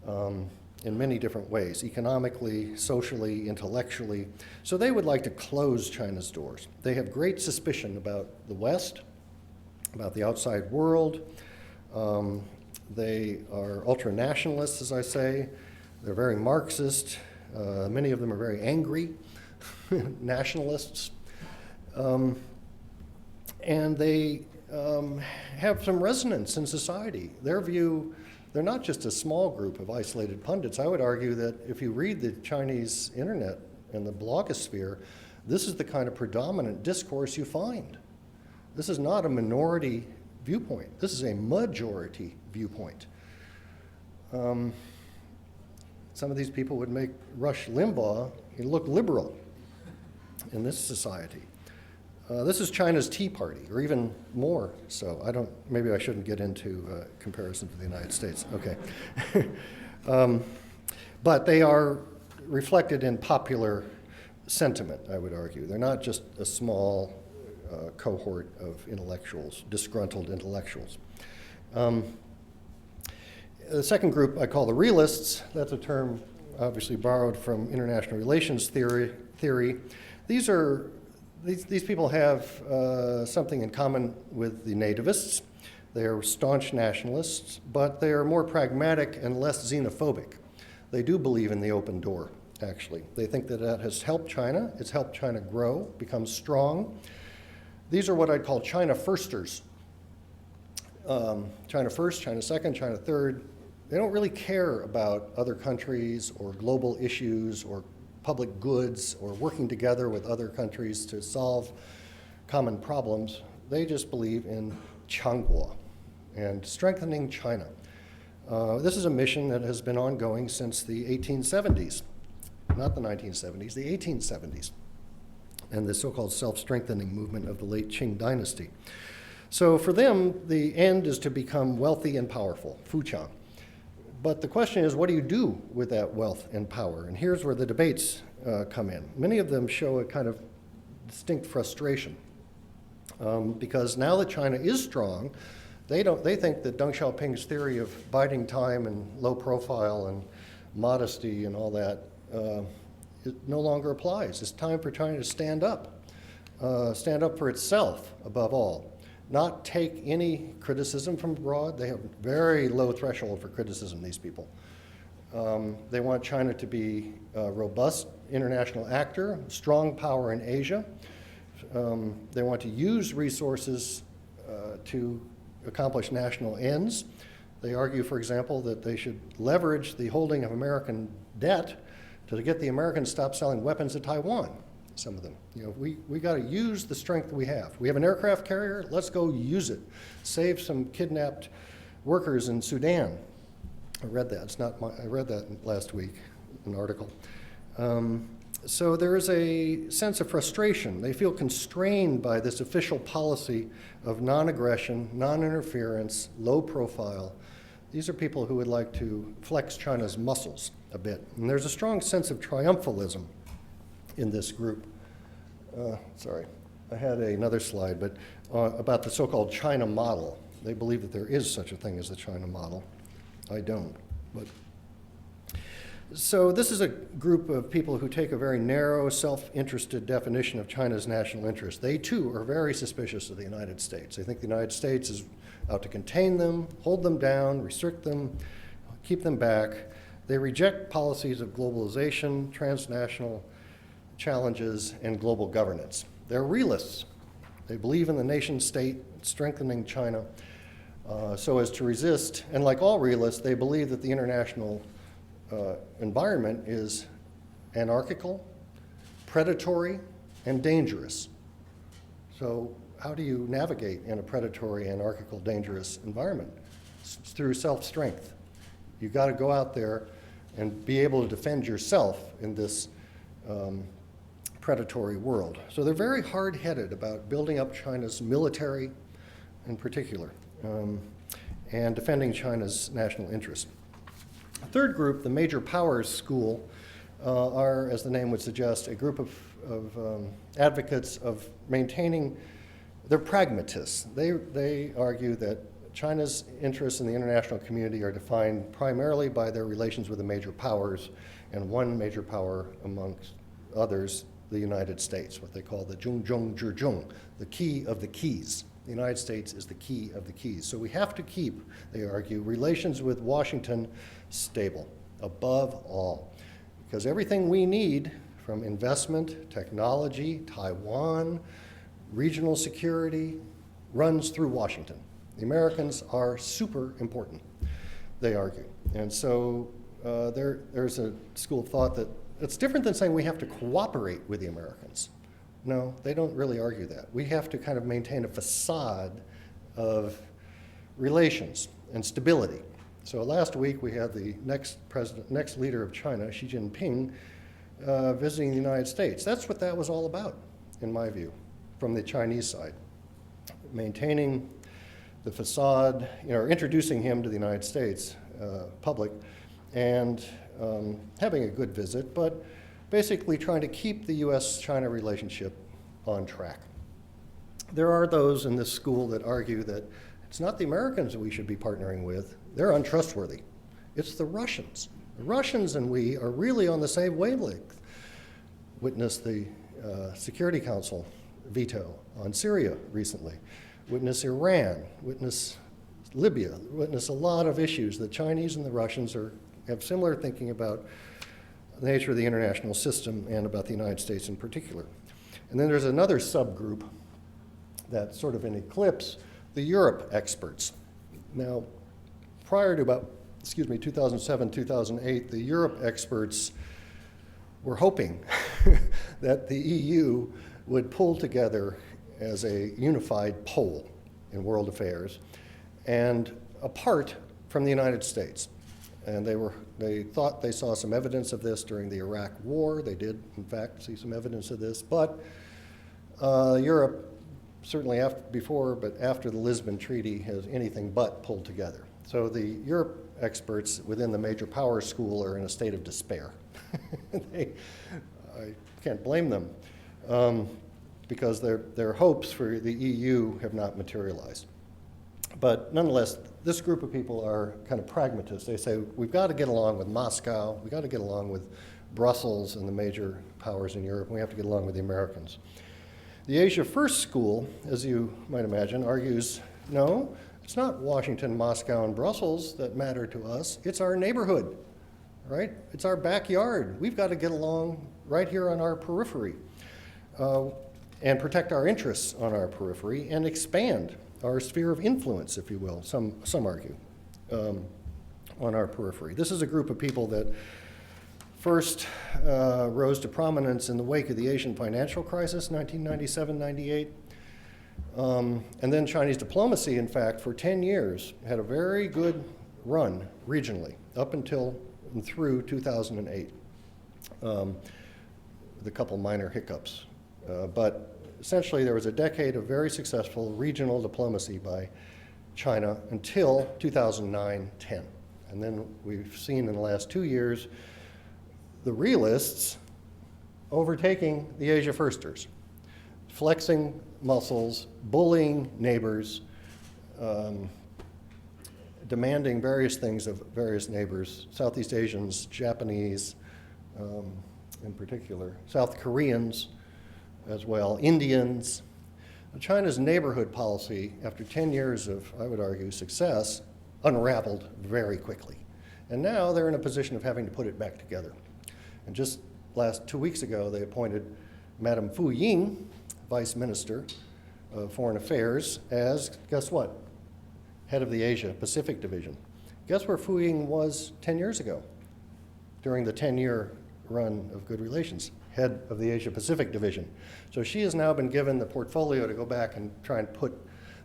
and in many different ways, economically, socially, intellectually. So they would like to close China's doors. They have great suspicion about the West, about the outside world. They are ultra-nationalists, as I say. They're very Marxist. Many of them are very angry nationalists. And they have some resonance in society. Their view, they're not just a small group of isolated pundits. I would argue that if you read the Chinese internet and the blogosphere, this is the kind of predominant discourse you find. This is not a minority viewpoint. This is a majority viewpoint. Some of these people would make Rush Limbaugh look liberal in this society. This is China's Tea Party, or even more so. Maybe I shouldn't get into comparison to the United States. Okay. But they are reflected in popular sentiment, I would argue. They're not just a small cohort of intellectuals, disgruntled intellectuals. The second group I call the realists. That's a term obviously borrowed from international relations theory. These people have something in common with the nativists. They are staunch nationalists, but they are more pragmatic and less xenophobic. They do believe in the open door, actually. They think that that has helped China. It's helped China grow, become strong. These are what I'd call China firsters. China first, China second, China third. They don't really care about other countries or global issues or public goods or working together with other countries to solve common problems. They just believe in Changguo and strengthening China. This is a mission that has been ongoing since the 1870s, not the 1970s, the 1870s, and the so-called self-strengthening movement of the late Qing dynasty. So for them, the end is to become wealthy and powerful, Fuqiang. But the question is, what do you do with that wealth and power? And here's where the debates come in. Many of them show a kind of distinct frustration because now that China is strong, they think that Deng Xiaoping's theory of biding time and low profile and modesty and all that it no longer applies. It's time for China to stand up for itself above all. Not take any criticism from abroad. They have very low threshold for criticism, these people. They want China to be a robust international actor, strong power in Asia. They want to use resources to accomplish national ends. They argue, for example, that they should leverage the holding of American debt to get the Americans to stop selling weapons to Taiwan. Some of them. We got to use the strength we have. We have an aircraft carrier, let's go use it. Save some kidnapped workers in Sudan. I read that. I read that last week, an article. So there is a sense of frustration. They feel constrained by this official policy of non-aggression, non-interference, low profile. These are people who would like to flex China's muscles a bit. And there's a strong sense of triumphalism in this group. Sorry, I had another slide, but about the so-called China model. They believe that there is such a thing as the China model. I don't, but. So this is a group of people who take a very narrow, self-interested definition of China's national interest. They too are very suspicious of the United States. They think the United States is out to contain them, hold them down, restrict them, keep them back. They reject policies of globalization, transnational challenges, and global governance. They're realists. They believe in the nation state, strengthening China, so as to resist. And like all realists, they believe that the international environment is anarchical, predatory, and dangerous. So how do you navigate in a predatory, anarchical, dangerous environment? It's through self-strength. You've got to go out there and be able to defend yourself in this predatory world. So they're very hard-headed about building up China's military in particular and defending China's national interest. The third group, the major powers school, are, as the name would suggest, a group of advocates of maintaining, they're pragmatists. They argue that China's interests in the international community are defined primarily by their relations with the major powers, and one major power amongst others, the United States, what they call the Zhongzhong Zhizhong, the key of the keys. The United States is the key of the keys. So we have to keep, they argue, relations with Washington stable, above all. Because everything we need, from investment, technology, Taiwan, regional security, runs through Washington. The Americans are super important, they argue. And so there's a school of thought that it's different than saying we have to cooperate with the Americans. No, they don't really argue that. We have to kind of maintain a facade of relations and stability. So last week we had the next leader of China, Xi Jinping, visiting the United States. That's what that was all about, in my view, from the Chinese side. Maintaining the facade, introducing him to the United States public, and having a good visit, but basically trying to keep the U.S.-China relationship on track. There are those in this school that argue that it's not the Americans that we should be partnering with. They're untrustworthy. It's the Russians. The Russians and we are really on the same wavelength. Witness the Security Council veto on Syria recently. Witness Iran. Witness Libya. Witness a lot of issues. The Chinese and the Russians have similar thinking about the nature of the international system and about the United States in particular. And then there's another subgroup that's sort of an eclipse, the Europe experts. Now, prior to about, 2007, 2008, the Europe experts were hoping that the EU would pull together as a unified pole in world affairs and apart from the United States. And they thought they saw some evidence of this during the Iraq War. They did, in fact, see some evidence of this. But Europe, certainly but after the Lisbon Treaty, has anything but pulled together. So the Europe experts within the major power school are in a state of despair. I can't blame them because their hopes for the EU have not materialized. But nonetheless, this group of people are kind of pragmatists. They say, we've got to get along with Moscow, we've got to get along with Brussels and the major powers in Europe, and we have to get along with the Americans. The Asia First School, as you might imagine, argues, no, it's not Washington, Moscow, and Brussels that matter to us, it's our neighborhood, right? It's our backyard. We've got to get along right here on our periphery and protect our interests on our periphery and expand our sphere of influence, if you will, some argue, on our periphery. This is a group of people that first rose to prominence in the wake of the Asian financial crisis, 1997-98. And then Chinese diplomacy, in fact, for 10 years, had a very good run regionally, up until and through 2008, with a couple minor hiccups. But essentially, there was a decade of very successful regional diplomacy by China until 2009-10. And then we've seen in the last 2 years the realists overtaking the Asia Firsters, flexing muscles, bullying neighbors, demanding various things of various neighbors, Southeast Asians, Japanese in particular, South Koreans as well, Indians. China's neighborhood policy, after 10 years of, I would argue, success, unraveled very quickly. And now they're in a position of having to put it back together. And just 2 weeks ago, they appointed Madame Fu Ying, Vice Minister of Foreign Affairs, as, guess what? Head of the Asia Pacific Division. Guess where Fu Ying was 10 years ago during the 10-year run of good relations? Head of the Asia Pacific Division. So she has now been given the portfolio to go back and try and put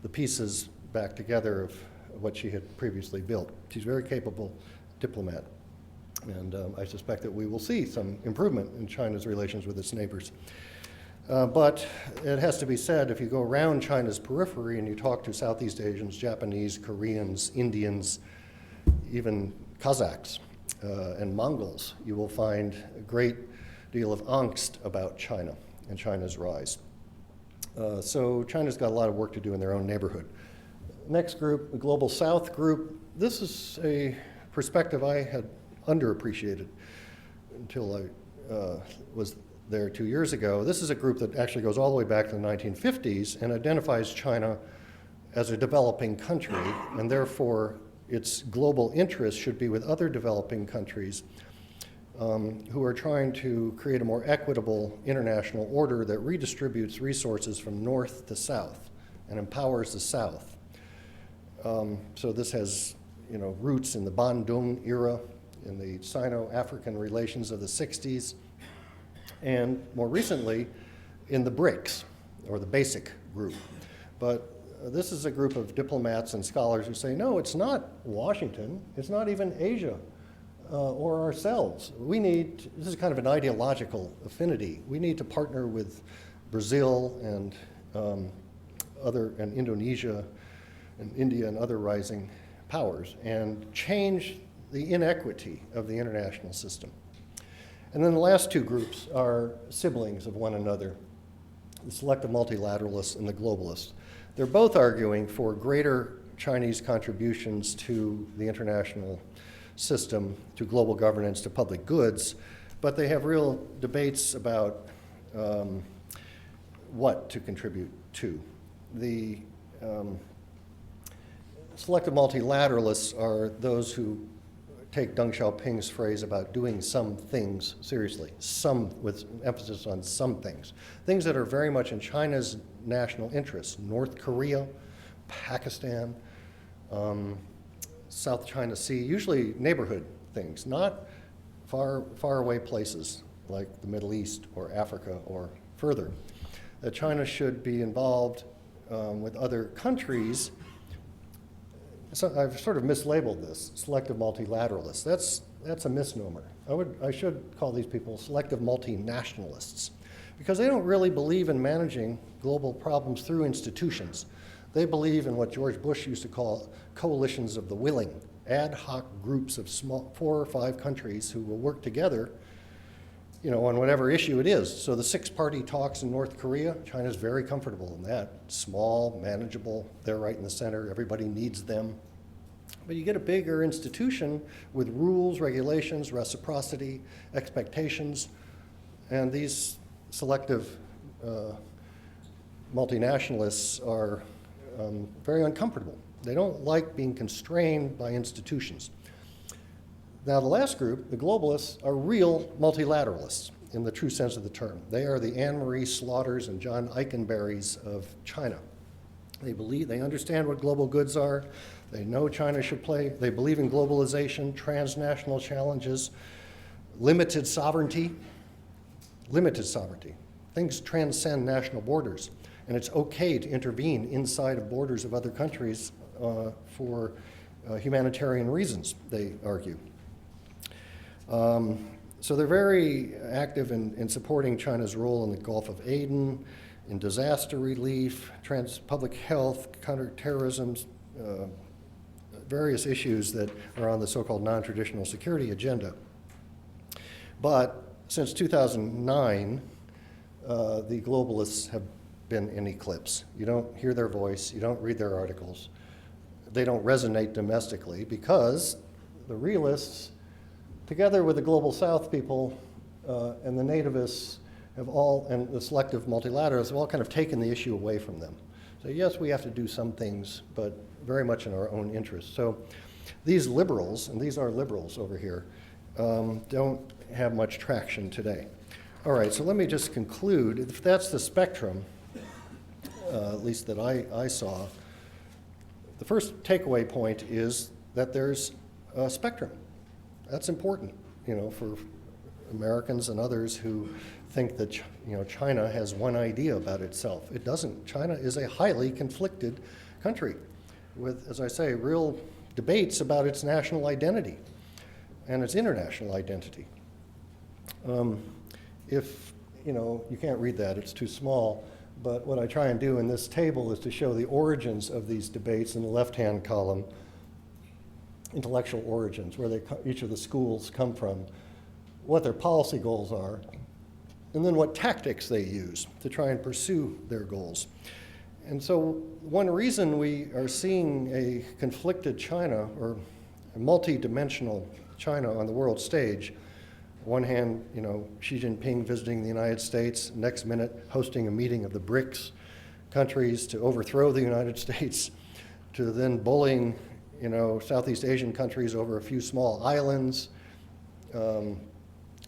the pieces back together of what she had previously built. She's a very capable diplomat. And I suspect that we will see some improvement in China's relations with its neighbors. But it has to be said, if you go around China's periphery and you talk to Southeast Asians, Japanese, Koreans, Indians, even Kazakhs and Mongols, you will find a great deal of angst about China and China's rise. So China's got a lot of work to do in their own neighborhood. Next group, the Global South group. This is a perspective I had underappreciated until I was there 2 years ago. This is a group that actually goes all the way back to the 1950s and identifies China as a developing country, and therefore its global interests should be with other developing countries who are trying to create a more equitable international order that redistributes resources from north to south and empowers the South. So this has, roots in the Bandung era, in the Sino-African relations of the 60s, and more recently in the BRICS, or the BASIC group. But this is a group of diplomats and scholars who say, no, it's not Washington, it's not even Asia or ourselves. This is kind of an ideological affinity. We need to partner with Brazil and Indonesia and India and other rising powers and change the inequity of the international system. And then the last two groups are siblings of one another, the selective multilateralists and the globalists. They're both arguing for greater Chinese contributions to the international system, to global governance, to public goods, but they have real debates about what to contribute to. The selective multilateralists are those who take Deng Xiaoping's phrase about doing some things seriously, some with emphasis on some things that are very much in China's national interests. North Korea, Pakistan, South China Sea, usually neighborhood things, not far away places like the Middle East or Africa or further. That China should be involved with other countries. So I've sort of mislabeled this, selective multilateralists. That's a misnomer. I should call these people selective multinationalists, because they don't really believe in managing global problems through institutions. They believe in what George Bush used to call coalitions of the willing, ad hoc groups of 4 or 5 countries who will work together, on whatever issue it is. So the 6-party talks in North Korea, China's very comfortable in that. Small, manageable, they're right in the center, everybody needs them. But you get a bigger institution with rules, regulations, reciprocity, expectations, and these selective multinationalists are very uncomfortable. They don't like being constrained by institutions. Now, the last group, the globalists, are real multilateralists in the true sense of the term. They are the Anne Marie Slaughters and John Eikenberrys of China. They understand what global goods are. They know China should play. They believe in globalization, transnational challenges, limited sovereignty. Things transcend national borders, and it's okay to intervene inside of borders of other countries for humanitarian reasons, they argue. So they're very active in supporting China's role in the Gulf of Aden, in disaster relief, public health, counterterrorism, various issues that are on the so-called non-traditional security agenda. But since 2009, the globalists have been in eclipse. You don't hear their voice, you don't read their articles. They don't resonate domestically because the realists, together with the Global South people and the nativists, and the selective multilateralists have all kind of taken the issue away from them. So yes, we have to do some things, but very much in our own interest. So these liberals, and these are liberals over here, don't have much traction today. All right, so let me just conclude. If that's the spectrum, at least that I saw, the first takeaway point is that there's a spectrum. That's important, for Americans and others who think that China has one idea about itself. It doesn't. China is a highly conflicted country with, as I say, real debates about its national identity and its international identity. If you can't read that, it's too small, but what I try and do in this table is to show the origins of these debates in the left-hand column, intellectual origins, where each of the schools come from, what their policy goals are, and then what tactics they use to try and pursue their goals. And so one reason we are seeing a conflicted China, or a multi-dimensional China on the world stage, on one hand, Xi Jinping visiting the United States, next minute hosting a meeting of the BRICS countries to overthrow the United States, to then bullying, Southeast Asian countries over a few small islands,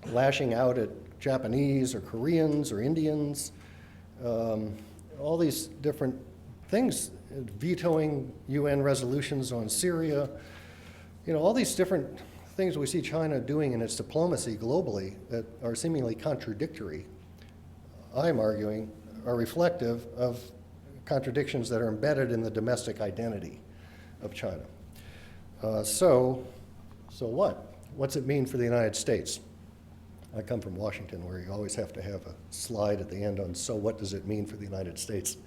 lashing out at Japanese or Koreans or Indians, all these different things, vetoing UN resolutions on Syria, all these different things we see China doing in its diplomacy globally that are seemingly contradictory, I'm arguing, are reflective of contradictions that are embedded in the domestic identity of China. So what? What's it mean for the United States? I come from Washington, where you always have to have a slide at the end on, so what does it mean for the United States?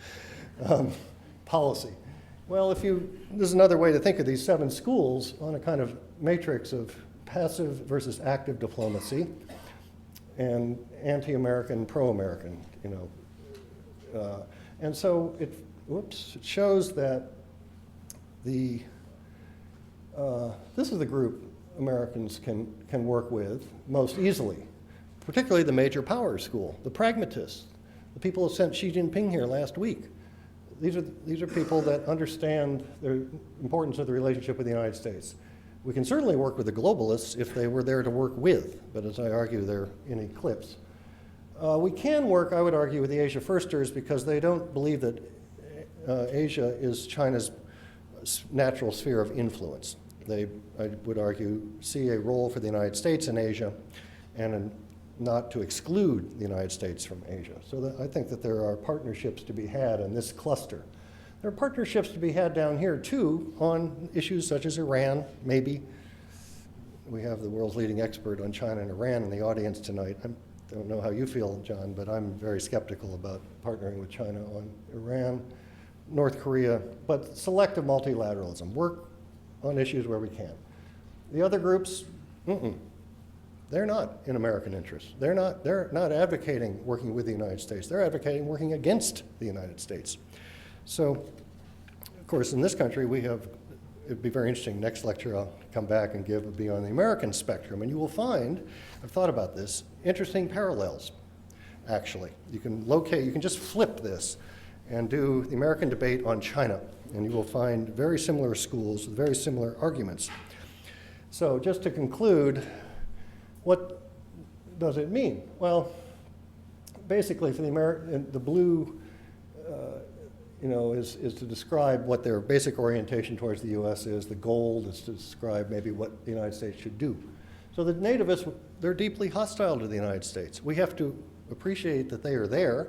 Policy. Well, this is another way to think of these 7 schools on a kind of matrix of passive versus active diplomacy and anti-American, pro-American, and so it shows that this is the group Americans can work with most easily, particularly the major power school, the pragmatists, the people who sent Xi Jinping here last week. These are people that understand the importance of the relationship with the United States. We can certainly work with the globalists if they were there to work with, but as I argue, they're in eclipse. We can work, I would argue, with the Asia Firsters because they don't believe that Asia is China's natural sphere of influence. They, I would argue, see a role for the United States in Asia and not to exclude the United States from Asia. So I think that there are partnerships to be had in this cluster. There are partnerships to be had down here, too, on issues such as Iran, maybe. We have the world's leading expert on China and Iran in the audience tonight. I don't know how you feel, John, but I'm very skeptical about partnering with China on Iran, North Korea, but selective multilateralism. Work on issues where we can. The other groups, they're not in American interest. They're not advocating working with the United States. They're advocating working against the United States. So, of course, in this country, it'd be very interesting, next lecture I'll come back and give would be on the American spectrum, and you will find, I've thought about this, interesting parallels, actually. You can just flip this and do the American debate on China, and you will find very similar schools with very similar arguments. So just to conclude, what does it mean? Well, basically for the blue, is to describe what their basic orientation towards the U.S. is. The gold is to describe maybe what the United States should do. So the nativists, they're deeply hostile to the United States. We have to appreciate that they are there.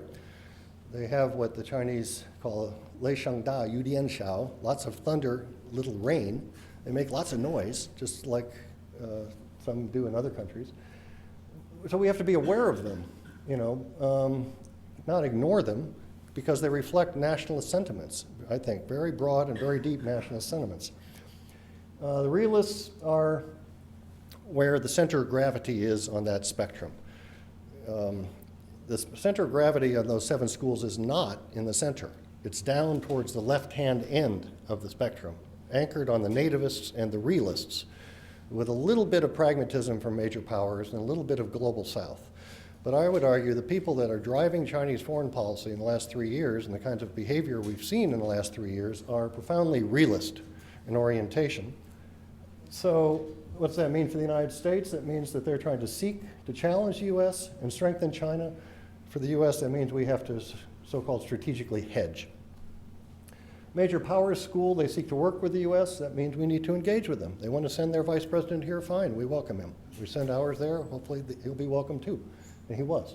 They have what the Chinese call Lei Shang Da Yu Dian Xiao, lots of thunder, little rain. They make lots of noise, just like some do in other countries. So we have to be aware of them, not ignore them, because they reflect nationalist sentiments, I think, very broad and very deep nationalist sentiments. The realists are where the center of gravity is on that spectrum. The center of gravity of those 7 schools is not in the center. It's down towards the left-hand end of the spectrum, anchored on the nativists and the realists, with a little bit of pragmatism from major powers and a little bit of global south. But I would argue the people that are driving Chinese foreign policy in the last 3 years and the kinds of behavior we've seen in the last 3 years are profoundly realist in orientation. So what's that mean for the United States? That means that they're trying to seek to challenge the U.S. and strengthen China. For the U.S., that means we have to so-called strategically hedge. Major powers school, they seek to work with the U.S. That means we need to engage with them. They want to send their vice president here, fine, we welcome him. We send ours there, hopefully he'll be welcome too. And he was.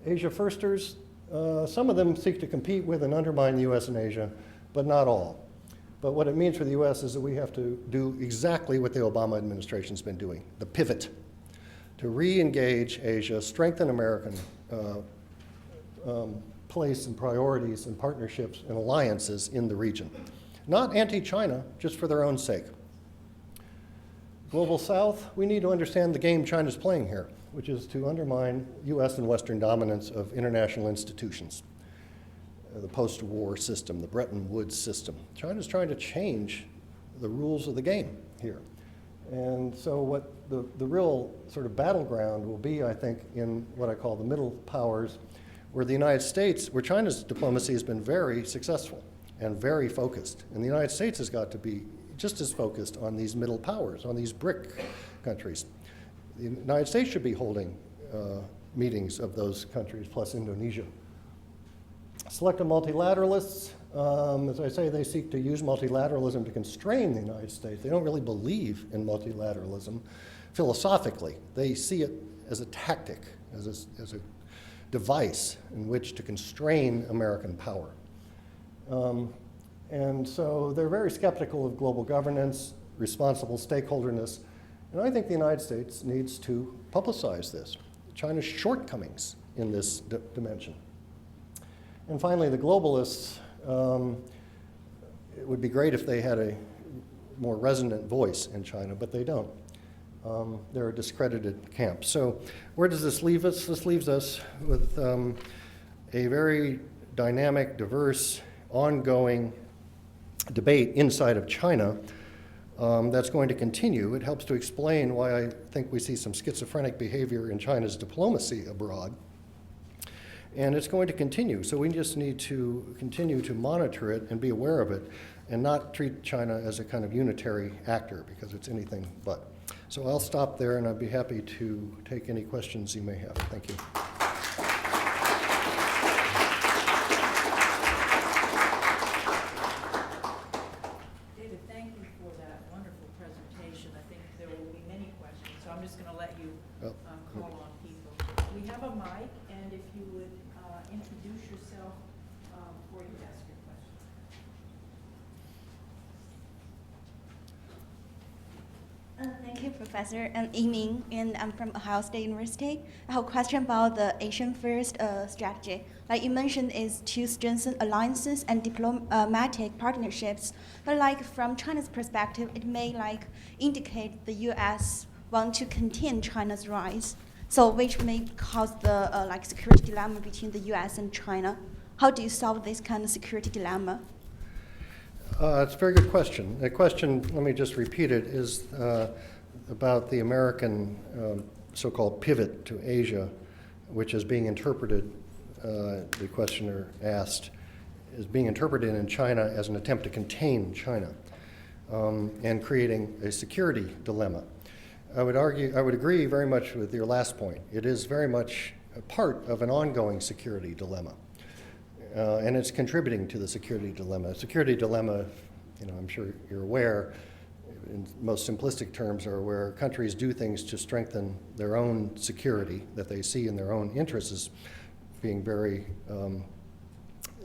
Asia Firsters, some of them seek to compete with and undermine the U.S. and Asia, but not all. But what it means for the U.S. is that we have to do exactly what the Obama administration's been doing, the pivot, to re-engage Asia, strengthen American place and priorities and partnerships and alliances in the region. Not anti-China, just for their own sake. Global South, we need to understand the game China's playing here, which is to undermine U.S. and Western dominance of international institutions. the post-war system, the Bretton Woods system. China's trying to change the rules of the game here. And so what the real sort of battleground will be, I think, in what I call the middle powers, where the United States, where China's diplomacy has been very successful and very focused. And the United States has got to be just as focused on these middle powers, on these BRIC countries. The United States should be holding meetings of those countries, plus Indonesia. Selective multilateralists, as I say, they seek to use multilateralism to constrain the United States. They don't really believe in multilateralism philosophically. They see it as a tactic, as a device in which to constrain American power. And so they're very skeptical of global governance, responsible stakeholderness, and I think the United States needs to publicize this, China's shortcomings in this dimension. And finally, the globalists, it would be great if they had a more resonant voice in China, but they don't. They're a discredited camp. So where does this leave us? This leaves us with a very dynamic, diverse, ongoing debate inside of China that's going to continue. It helps to explain why I think we see some schizophrenic behavior in China's diplomacy abroad. And it's going to continue, so we just need to continue to monitor it and be aware of it and not treat China as a kind of unitary actor, because it's anything but. So I'll stop there, and I'd be happy to take any questions you may have. Thank you. David, thank you for that wonderful presentation. I think there will be many questions, so I'm just going to let you call on people. We have a mic, and if you would introduce yourself before you ask your question. Thank you, Professor. I'm Yiming, and I'm from Ohio State University. I have a question about the Asian First strategy. Like you mentioned, is to strengthen alliances and diplomatic partnerships. But like from China's perspective, it may like indicate the U.S. want to contain China's rise. So which may cause the like security dilemma between the U.S. and China. How do you solve this kind of security dilemma? It's a very good question. The question, let me just repeat it, is about the American so-called pivot to Asia, which is being interpreted, the questioner asked, is being interpreted in China as an attempt to contain China and creating a security dilemma. I would agree very much with your last point. It is very much a part of an ongoing security dilemma. And it's contributing to the security dilemma. Security dilemma, I'm sure you're aware, in most simplistic terms, are where countries do things to strengthen their own security that they see in their own interests as being very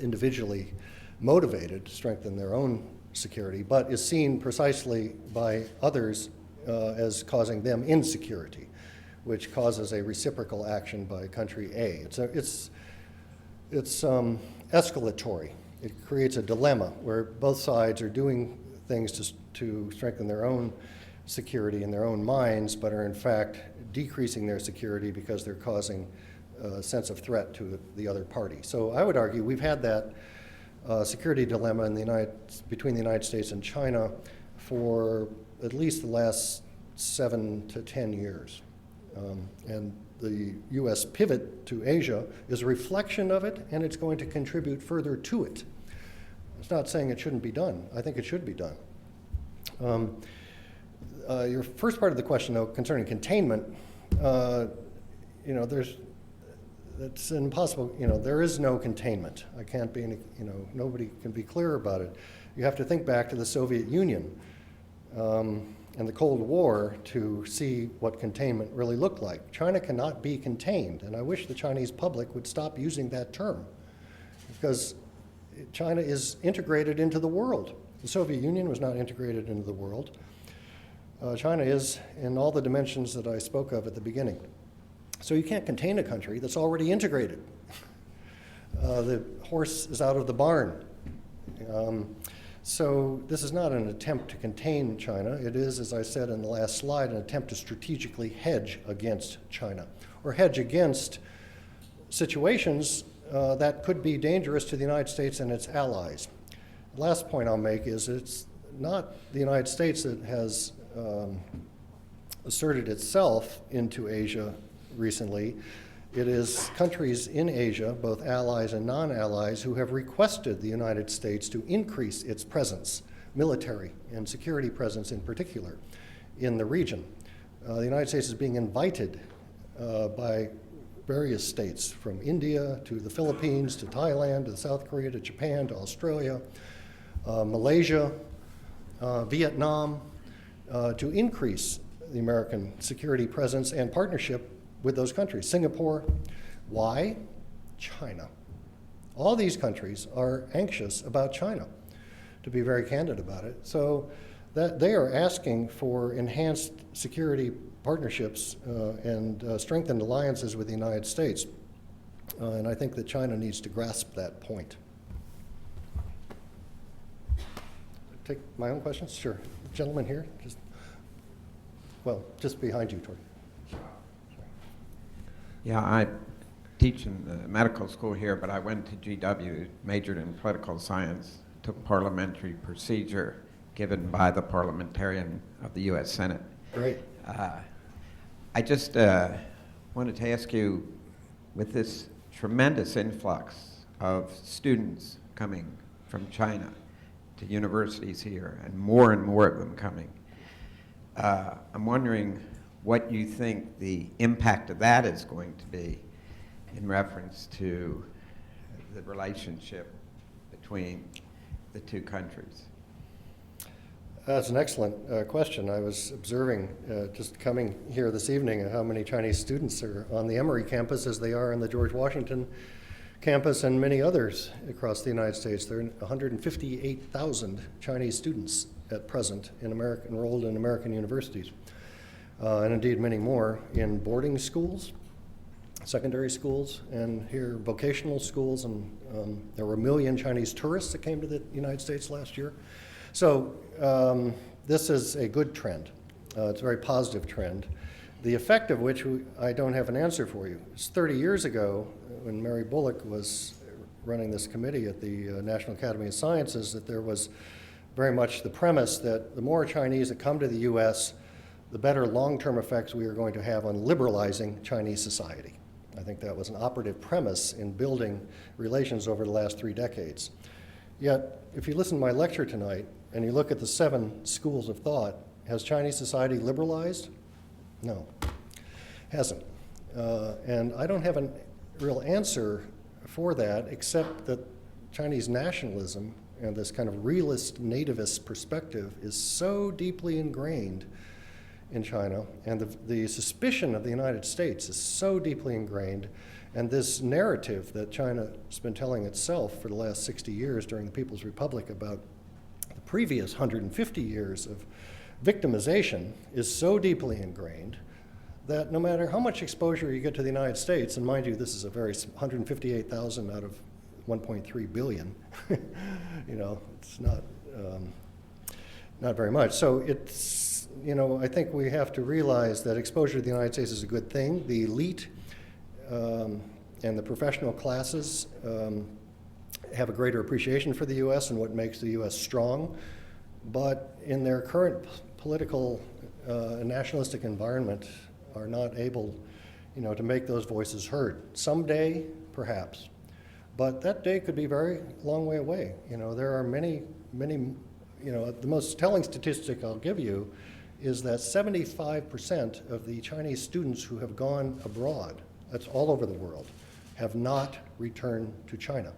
individually motivated to strengthen their own security, but is seen precisely by others as causing them insecurity, which causes a reciprocal action by country A. It's escalatory. It creates a dilemma where both sides are doing things to strengthen their own security in their own minds, but are in fact decreasing their security because they're causing a sense of threat to the other party. So I would argue we've had that security dilemma between the United States and China for at least the last 7 to 10 years. And the U.S. pivot to Asia is a reflection of it, and it's going to contribute further to it. It's not saying it shouldn't be done. I think it should be done. Your first part of the question, though, concerning containment, it's impossible. There is no containment. I can't be, nobody can be clear about it. You have to think back to the Soviet Union and the Cold War to see what containment really looked like. China cannot be contained, and I wish the Chinese public would stop using that term, because China is integrated into the world. The Soviet Union was not integrated into the world. China is in all the dimensions that I spoke of at the beginning. So you can't contain a country that's already integrated. The horse is out of the barn. So this is not an attempt to contain China. It is, as I said in the last slide, an attempt to strategically hedge against China, or hedge against situations that could be dangerous to the United States and its allies. The last point I'll make is it's not the United States that has asserted itself into Asia recently. It is countries in Asia, both allies and non-allies, who have requested the United States to increase its presence, military and security presence in particular, in the region. The United States is being invited by various states, from India to the Philippines to Thailand to South Korea to Japan to Australia, Malaysia, Vietnam, to increase the American security presence and partnership with those countries. Singapore. Why? China. All these countries are anxious about China, to be very candid about it. So that they are asking for enhanced security partnerships and strengthened alliances with the United States. And I think that China needs to grasp that point. Take my own questions? Sure. Gentleman here, just behind you, Tori. Yeah, I teach in the medical school here, but I went to GW, majored in political science, took parliamentary procedure given by the parliamentarian of the U.S. Senate. Great. I just wanted to ask you, with this tremendous influx of students coming from China to universities here, and more of them coming, I'm wondering what you think the impact of that is going to be in reference to the relationship between the two countries. That's an excellent question. I was observing, just coming here this evening, how many Chinese students are on the Emory campus as they are on the George Washington campus and many others across the United States. There are 158,000 Chinese students at present enrolled in American universities. And indeed many more in boarding schools, secondary schools, and here vocational schools. And there were 1 million Chinese tourists that came to the United States last year. So this is a good trend. It's a very positive trend, the effect of which I don't have an answer for you. It's 30 years ago when Mary Bullock was running this committee at the National Academy of Sciences that there was very much the premise that the more Chinese that come to the U.S., the better long-term effects we are going to have on liberalizing Chinese society. I think that was an operative premise in building relations over the last 3 decades. Yet, if you listen to my lecture tonight and you look at the 7 schools of thought, has Chinese society liberalized? No, hasn't. And I don't have a real answer for that, except that Chinese nationalism and this kind of realist nativist perspective is so deeply ingrained in China, and the suspicion of the United States is so deeply ingrained, and this narrative that China has been telling itself for the last 60 years during the People's Republic about the previous 150 years of victimization is so deeply ingrained that no matter how much exposure you get to the United States, and mind you, this is a very 158,000 out of 1.3 billion, you know, it's not very much. So it's, you know, I think we have to realize that exposure to the United States is a good thing. The elite and the professional classes have a greater appreciation for the U.S. and what makes the U.S. strong. But in their current political and nationalistic environment are not able, you know, to make those voices heard. Someday, perhaps. But that day could be a very long way away. You know, there are many, you know, the most telling statistic I'll give you is that 75% of the Chinese students who have gone abroad, that's all over the world, have not returned to China.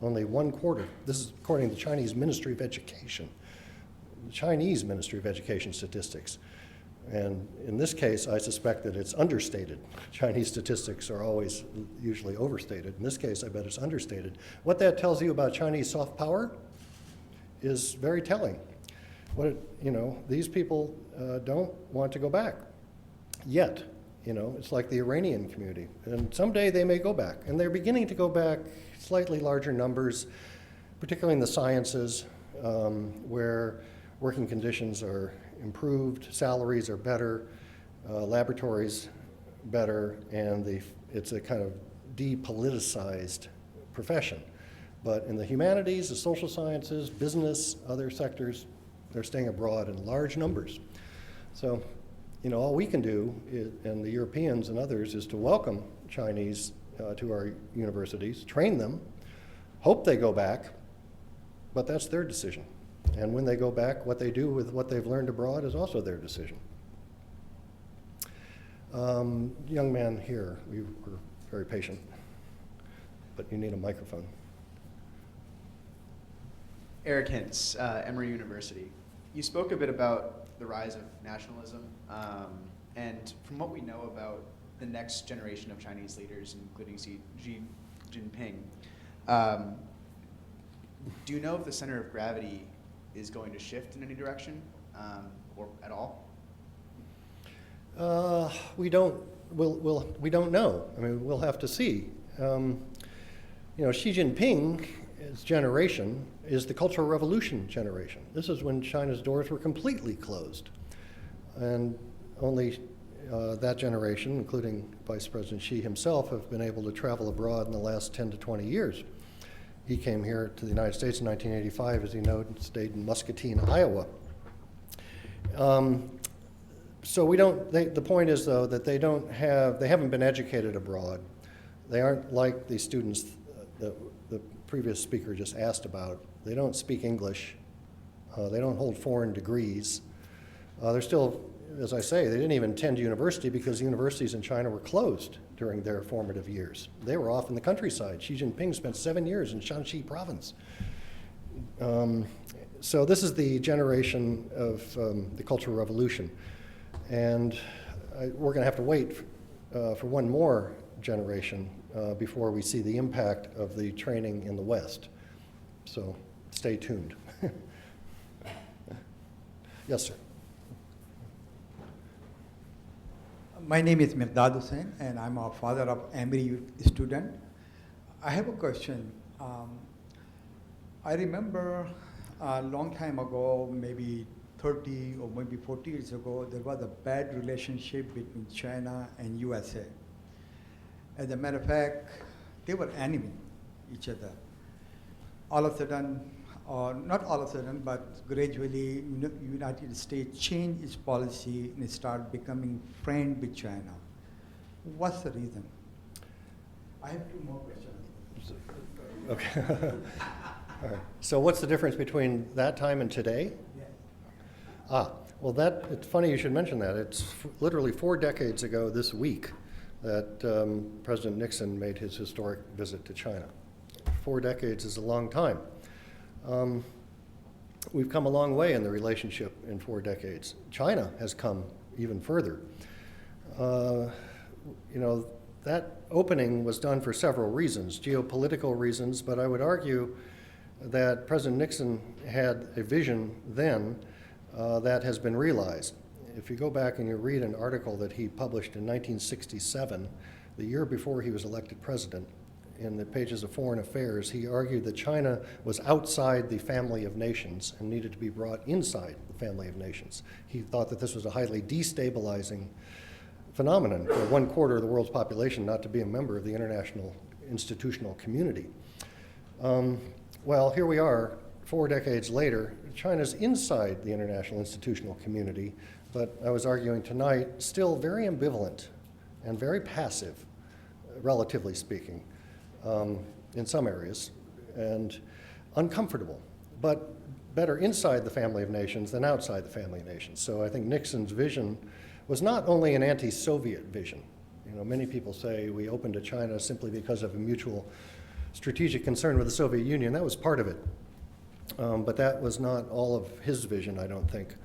Only 1/4. This is according to the Chinese Ministry of Education, the Chinese Ministry of Education statistics. And in this case, I suspect that it's understated. Chinese statistics are always usually overstated. In this case, I bet it's understated. What that tells you about Chinese soft power is very telling. You know, these people don't want to go back yet. You know, it's like the Iranian community. And someday they may go back. And they're beginning to go back slightly larger numbers, particularly in the sciences, where working conditions are improved, salaries are better, laboratories better, and it's a kind of depoliticized profession. But in the humanities, the social sciences, business, other sectors, they're staying abroad in large numbers. So, all we can do, and the Europeans and others, is to welcome Chinese to our universities, train them, hope they go back, but that's their decision. And when they go back, what they do with what they've learned abroad is also their decision. Young man here, we were very patient, but you need a microphone. Eric Hintz, Emory University. You spoke a bit about the rise of nationalism, and from what we know about the next generation of Chinese leaders, including Xi Jinping, do you know if the center of gravity is going to shift in any direction, or at all? We don't know. I mean, we'll have to see. Xi Jinping's generation is the Cultural Revolution generation. This is when China's doors were completely closed. And only that generation, including Vice President Xi himself, have been able to travel abroad in the last 10 to 20 years. He came here to the United States in 1985, as you know, and stayed in Muscatine, Iowa. So we don't, the point is, though, that they haven't been educated abroad. They aren't like the students that the previous speaker just asked about. They don't speak English. They don't hold foreign degrees. They're still, as I say, they didn't even attend university because universities in China were closed during their formative years. They were off in the countryside. Xi Jinping spent 7 years in Shanxi province. So this is the generation of the Cultural Revolution. And we're going to have to wait for one more generation before we see the impact of the training in the West. So stay tuned. Yes, sir. My name is Mirdad Hussain, and I'm a father of Emory student. I have a question. I remember a long time ago, maybe 30 or maybe 40 years ago, there was a bad relationship between China and USA. As a matter of fact, they were enemy each other. All of a sudden, or not all of a sudden, but gradually, United States changed its policy and started becoming friend with China. What's the reason? I have two more questions. Okay. All right. So what's the difference between that time and today? Yes. Well, it's funny you should mention that. It's literally 4 decades ago this week that President Nixon made his historic visit to China. 4 decades is a long time. We've come a long way in the relationship in 4 decades. China has come even further. That opening was done for several reasons, geopolitical reasons, but I would argue that President Nixon had a vision then that has been realized. If you go back and you read an article that he published in 1967, the year before he was elected president, in the pages of Foreign Affairs, he argued that China was outside the family of nations and needed to be brought inside the family of nations. He thought that this was a highly destabilizing phenomenon for 1/4 of the world's population not to be a member of the international institutional community. Well, here we are, 4 decades later. China's inside the international institutional community, but I was arguing tonight, still very ambivalent and very passive, relatively speaking, in some areas, and uncomfortable, but better inside the family of nations than outside the family of nations. So I think Nixon's vision was not only an anti-Soviet vision. Many people say we opened to China simply because of a mutual strategic concern with the Soviet Union. That was part of it. But that was not all of his vision, I don't think.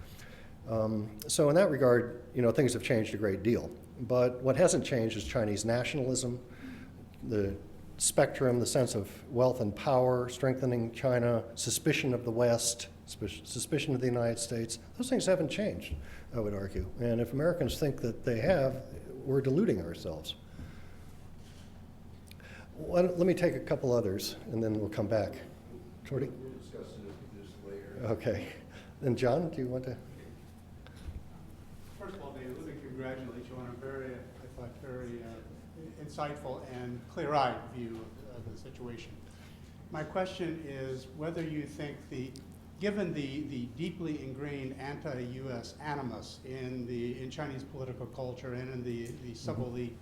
So in that regard, things have changed a great deal. But what hasn't changed is Chinese nationalism, the spectrum, the sense of wealth and power, strengthening China, suspicion of the West, suspicion of the United States. Those things haven't changed, I would argue. And if Americans think that they have, we're deluding ourselves. Let me take a couple others, and then we'll come back. Jordy? We'll discuss this later. Okay. Then John, do you want to? First of all, David, let me congratulate you on a very insightful and clear-eyed view of the situation. My question is whether you think given the deeply ingrained anti-U.S. animus in Chinese political culture and in the sub-elite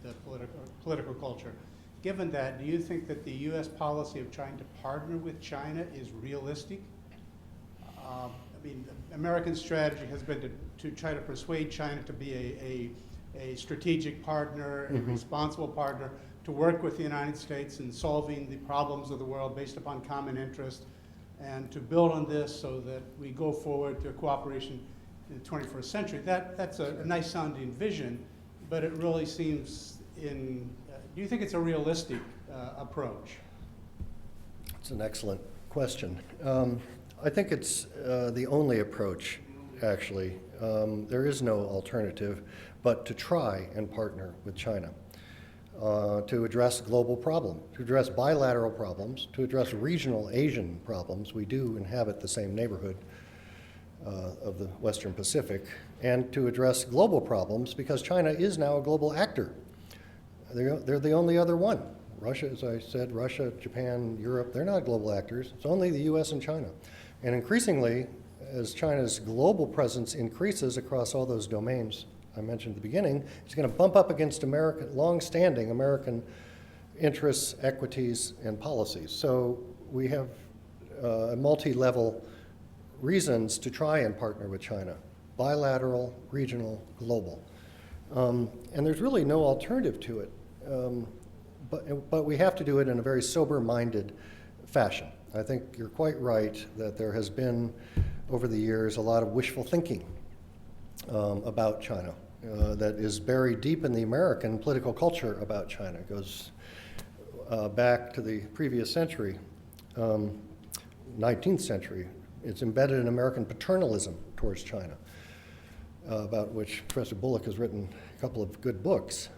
political culture, given that, do you think that the U.S. policy of trying to partner with China is realistic? I mean, American strategy has been to try to persuade China to be a strategic partner, a responsible partner, to work with the United States in solving the problems of the world based upon common interest, and to build on this so that we go forward to cooperation in the 21st century. That's a nice sounding vision, but it really seems do you think it's a realistic approach? It's an excellent question. I think it's the only approach, actually. There is no alternative but to try and partner with China to address global problems, to address bilateral problems, to address regional Asian problems. We do inhabit the same neighborhood of the Western Pacific, and to address global problems because China is now a global actor. They're the only other one. Russia, as I said, Russia, Japan, Europe, they're not global actors. It's only the US and China. And increasingly, as China's global presence increases across all those domains I mentioned at the beginning, it's going to bump up against long-standing American interests, equities, and policies. So we have multi-level reasons to try and partner with China: bilateral, regional, global. And there's really no alternative to it. But we have to do it in a very sober-minded fashion. I think you're quite right that there has been, over the years, a lot of wishful thinking about China that is buried deep in the American political culture about China. It goes back to the previous century, 19th century. It's embedded in American paternalism towards China, about which Professor Bullock has written a couple of good books.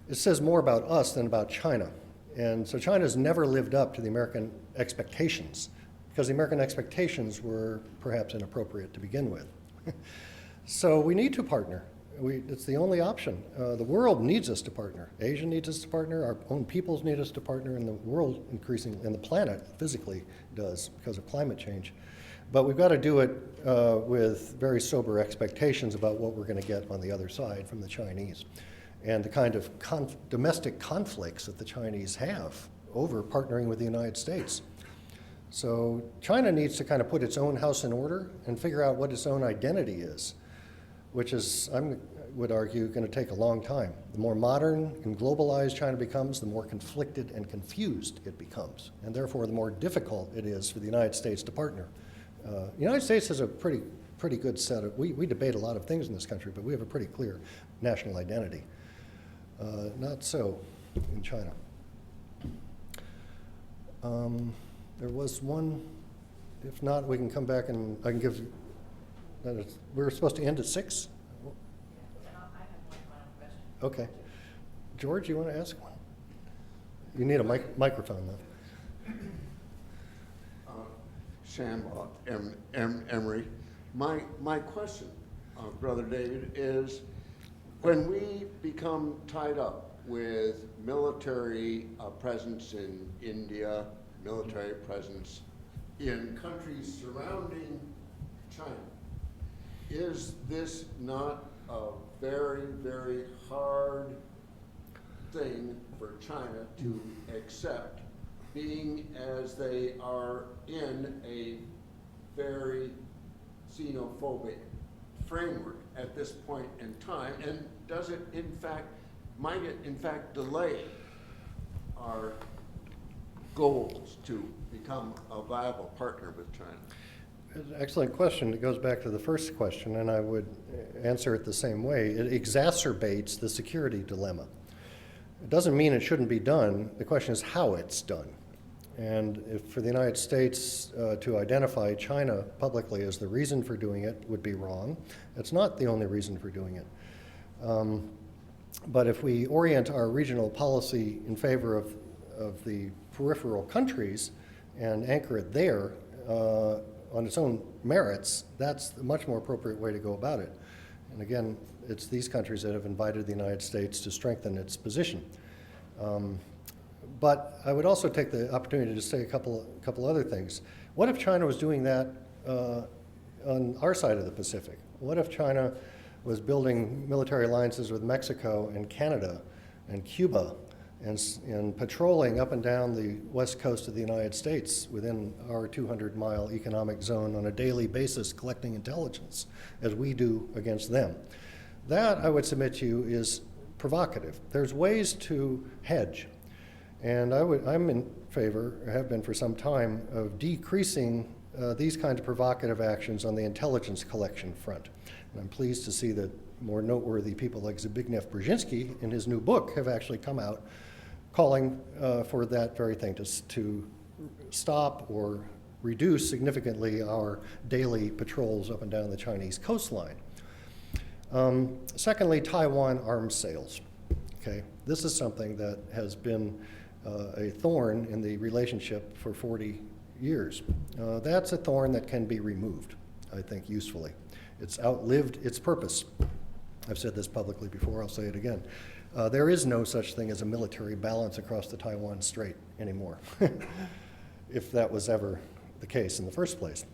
It says more about us than about China. And so China's never lived up to the American expectations, because the American expectations were perhaps inappropriate to begin with. So we need to partner. It's the only option. The world needs us to partner. Asia needs us to partner. Our own peoples need us to partner, and the world increasingly, and the planet physically does because of climate change. But we've got to do it with very sober expectations about what we're going to get on the other side from the Chinese, and the kind of domestic conflicts that the Chinese have over partnering with the United States. So China needs to kind of put its own house in order and figure out what its own identity is, which is, I would argue, going to take a long time. The more modern and globalized China becomes, the more conflicted and confused it becomes, and therefore the more difficult it is for the United States to partner. The United States has a pretty good set of, we debate a lot of things in this country, but we have a pretty clear national identity. Not so in China. There was one, if not, we can come back and I can give, we were supposed to end at 6? I have one final question. Okay. George, you want to ask one? You need a microphone, though. Shambaugh, Emory. My question, Brother David, is when we become tied up with military presence in India, military presence in countries surrounding China, is this not a very, very hard thing for China to accept, being as they are in a very xenophobic framework at this point in time? And does it in fact, might it in fact delay our goals to become a viable partner with China? It's an excellent question. It goes back to the first question, and I would answer it the same way. It exacerbates the security dilemma. It doesn't mean it shouldn't be done. The question is how it's done. And if for the United States to identify China publicly as the reason for doing it would be wrong. It's not the only reason for doing it. But if we orient our regional policy in favor of the peripheral countries and anchor it there on its own merits, that's a much more appropriate way to go about it. And again, it's these countries that have invited the United States to strengthen its position. But I would also take the opportunity to say a couple other things. What if China was doing that on our side of the Pacific? What if China was building military alliances with Mexico and Canada and Cuba and patrolling up and down the west coast of the United States within our 200-mile economic zone on a daily basis, collecting intelligence as we do against them? That, I would submit to you, is provocative. There's ways to hedge. And I'm in favor, or have been for some time, of decreasing these kinds of provocative actions on the intelligence collection front. And I'm pleased to see that more noteworthy people like Zbigniew Brzezinski in his new book have actually come out calling for that very thing, to stop or reduce significantly our daily patrols up and down the Chinese coastline. Secondly, Taiwan arms sales. Okay, this is something that has been a thorn in the relationship for 40 years. That's a thorn that can be removed, I think, usefully. It's outlived its purpose. I've said this publicly before, I'll say it again. There is no such thing as a military balance across the Taiwan Strait anymore, if that was ever the case in the first place.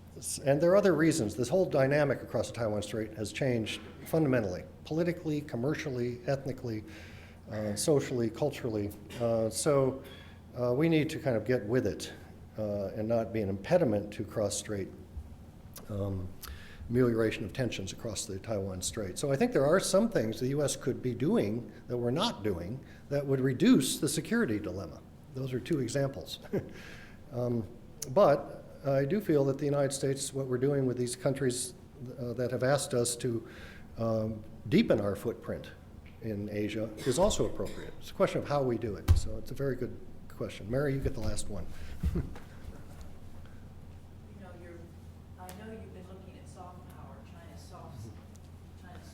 And there are other reasons. This whole dynamic across the Taiwan Strait has changed fundamentally, politically, commercially, ethnically, socially, culturally. So we need to kind of get with it and not be an impediment to cross-strait amelioration of tensions across the Taiwan Strait. So I think there are some things the U.S. could be doing that we're not doing that would reduce the security dilemma. Those are two examples. But I do feel that the United States, what we're doing with these countries that have asked us to deepen our footprint in Asia is also appropriate. It's a question of how we do it. So it's a very good question. Mary, you get the last one. I know you've been looking at soft power, China's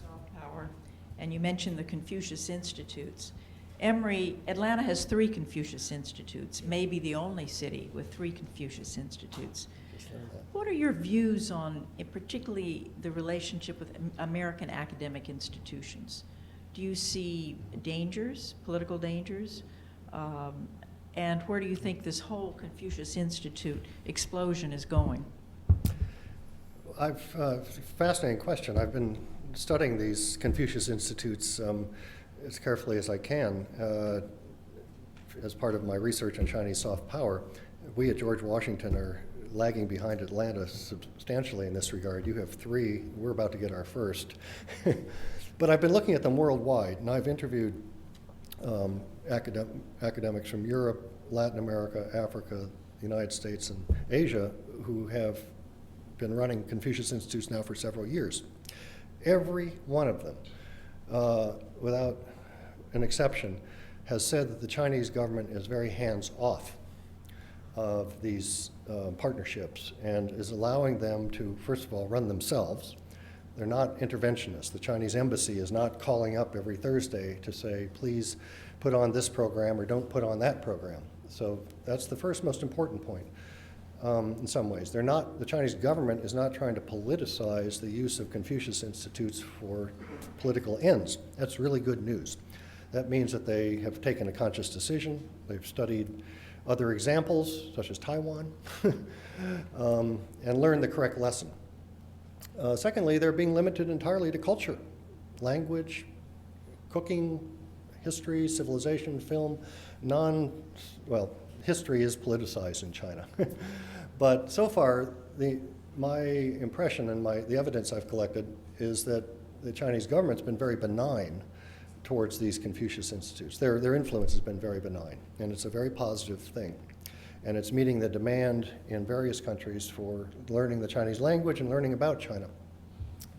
soft power, and you mentioned the Confucius Institutes. Atlanta has 3 Confucius Institutes, maybe the only city with 3 Confucius Institutes. What are your views on, particularly, the relationship with American academic institutions? Do you see dangers, political dangers? And where do you think this whole Confucius Institute explosion is going? Fascinating question. I've been studying these Confucius Institutes as carefully as I can as part of my research on Chinese soft power. We at George Washington are lagging behind Atlanta substantially in this regard. You have 3. We're about to get our first. But I've been looking at them worldwide, and I've interviewed academics from Europe, Latin America, Africa, the United States, and Asia who have been running Confucius Institutes now for several years. Every one of them, without an exception, has said that the Chinese government is very hands-off of these partnerships and is allowing them to, first of all, run themselves. They're not interventionists. The Chinese embassy is not calling up every Thursday to say, please put on this program or don't put on that program. So that's the first most important point. In some ways, the Chinese government is not trying to politicize the use of Confucius Institutes for political ends. That's really good news. That means that they have taken a conscious decision. They've studied other examples, such as Taiwan, and learned the correct lesson. Secondly, they're being limited entirely to culture, language, cooking, history, civilization, film. History is politicized in China. But so far, my impression and the evidence I've collected is that the Chinese government's been very benign towards these Confucius Institutes. Their influence has been very benign, and it's a very positive thing. And it's meeting the demand in various countries for learning the Chinese language and learning about China.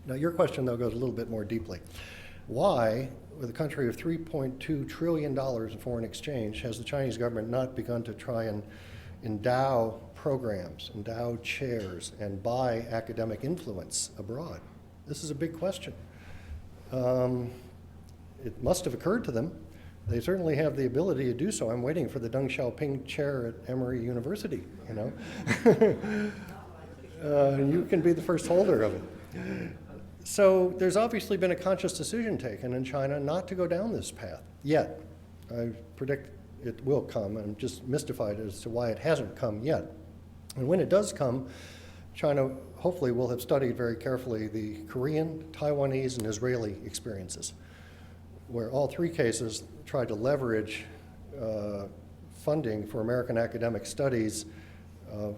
Now, your question, though, goes a little bit more deeply. Why, with a country of $3.2 trillion in foreign exchange, has the Chinese government not begun to try and endow programs, endow chairs, and buy academic influence abroad? This is a big question. It must have occurred to them. They certainly have the ability to do so. I'm waiting for the Deng Xiaoping chair at Emory University, you know. You can be the first holder of it. So there's obviously been a conscious decision taken in China not to go down this path yet. I predict it will come. I'm just mystified as to why it hasn't come yet. And when it does come, China hopefully will have studied very carefully the Korean, Taiwanese, and Israeli experiences, where all three cases tried to leverage funding for American academic studies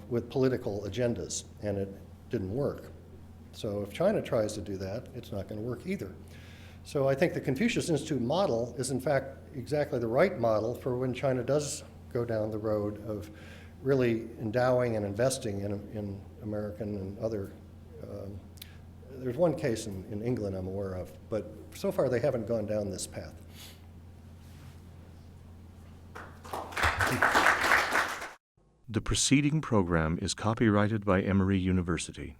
with political agendas, and it didn't work. So if China tries to do that, it's not going to work either. So I think the Confucius Institute model is in fact exactly the right model for when China does go down the road of really endowing and investing in American and other. There's one case in England I'm aware of, but so far they haven't gone down this path. The preceding program is copyrighted by Emory University.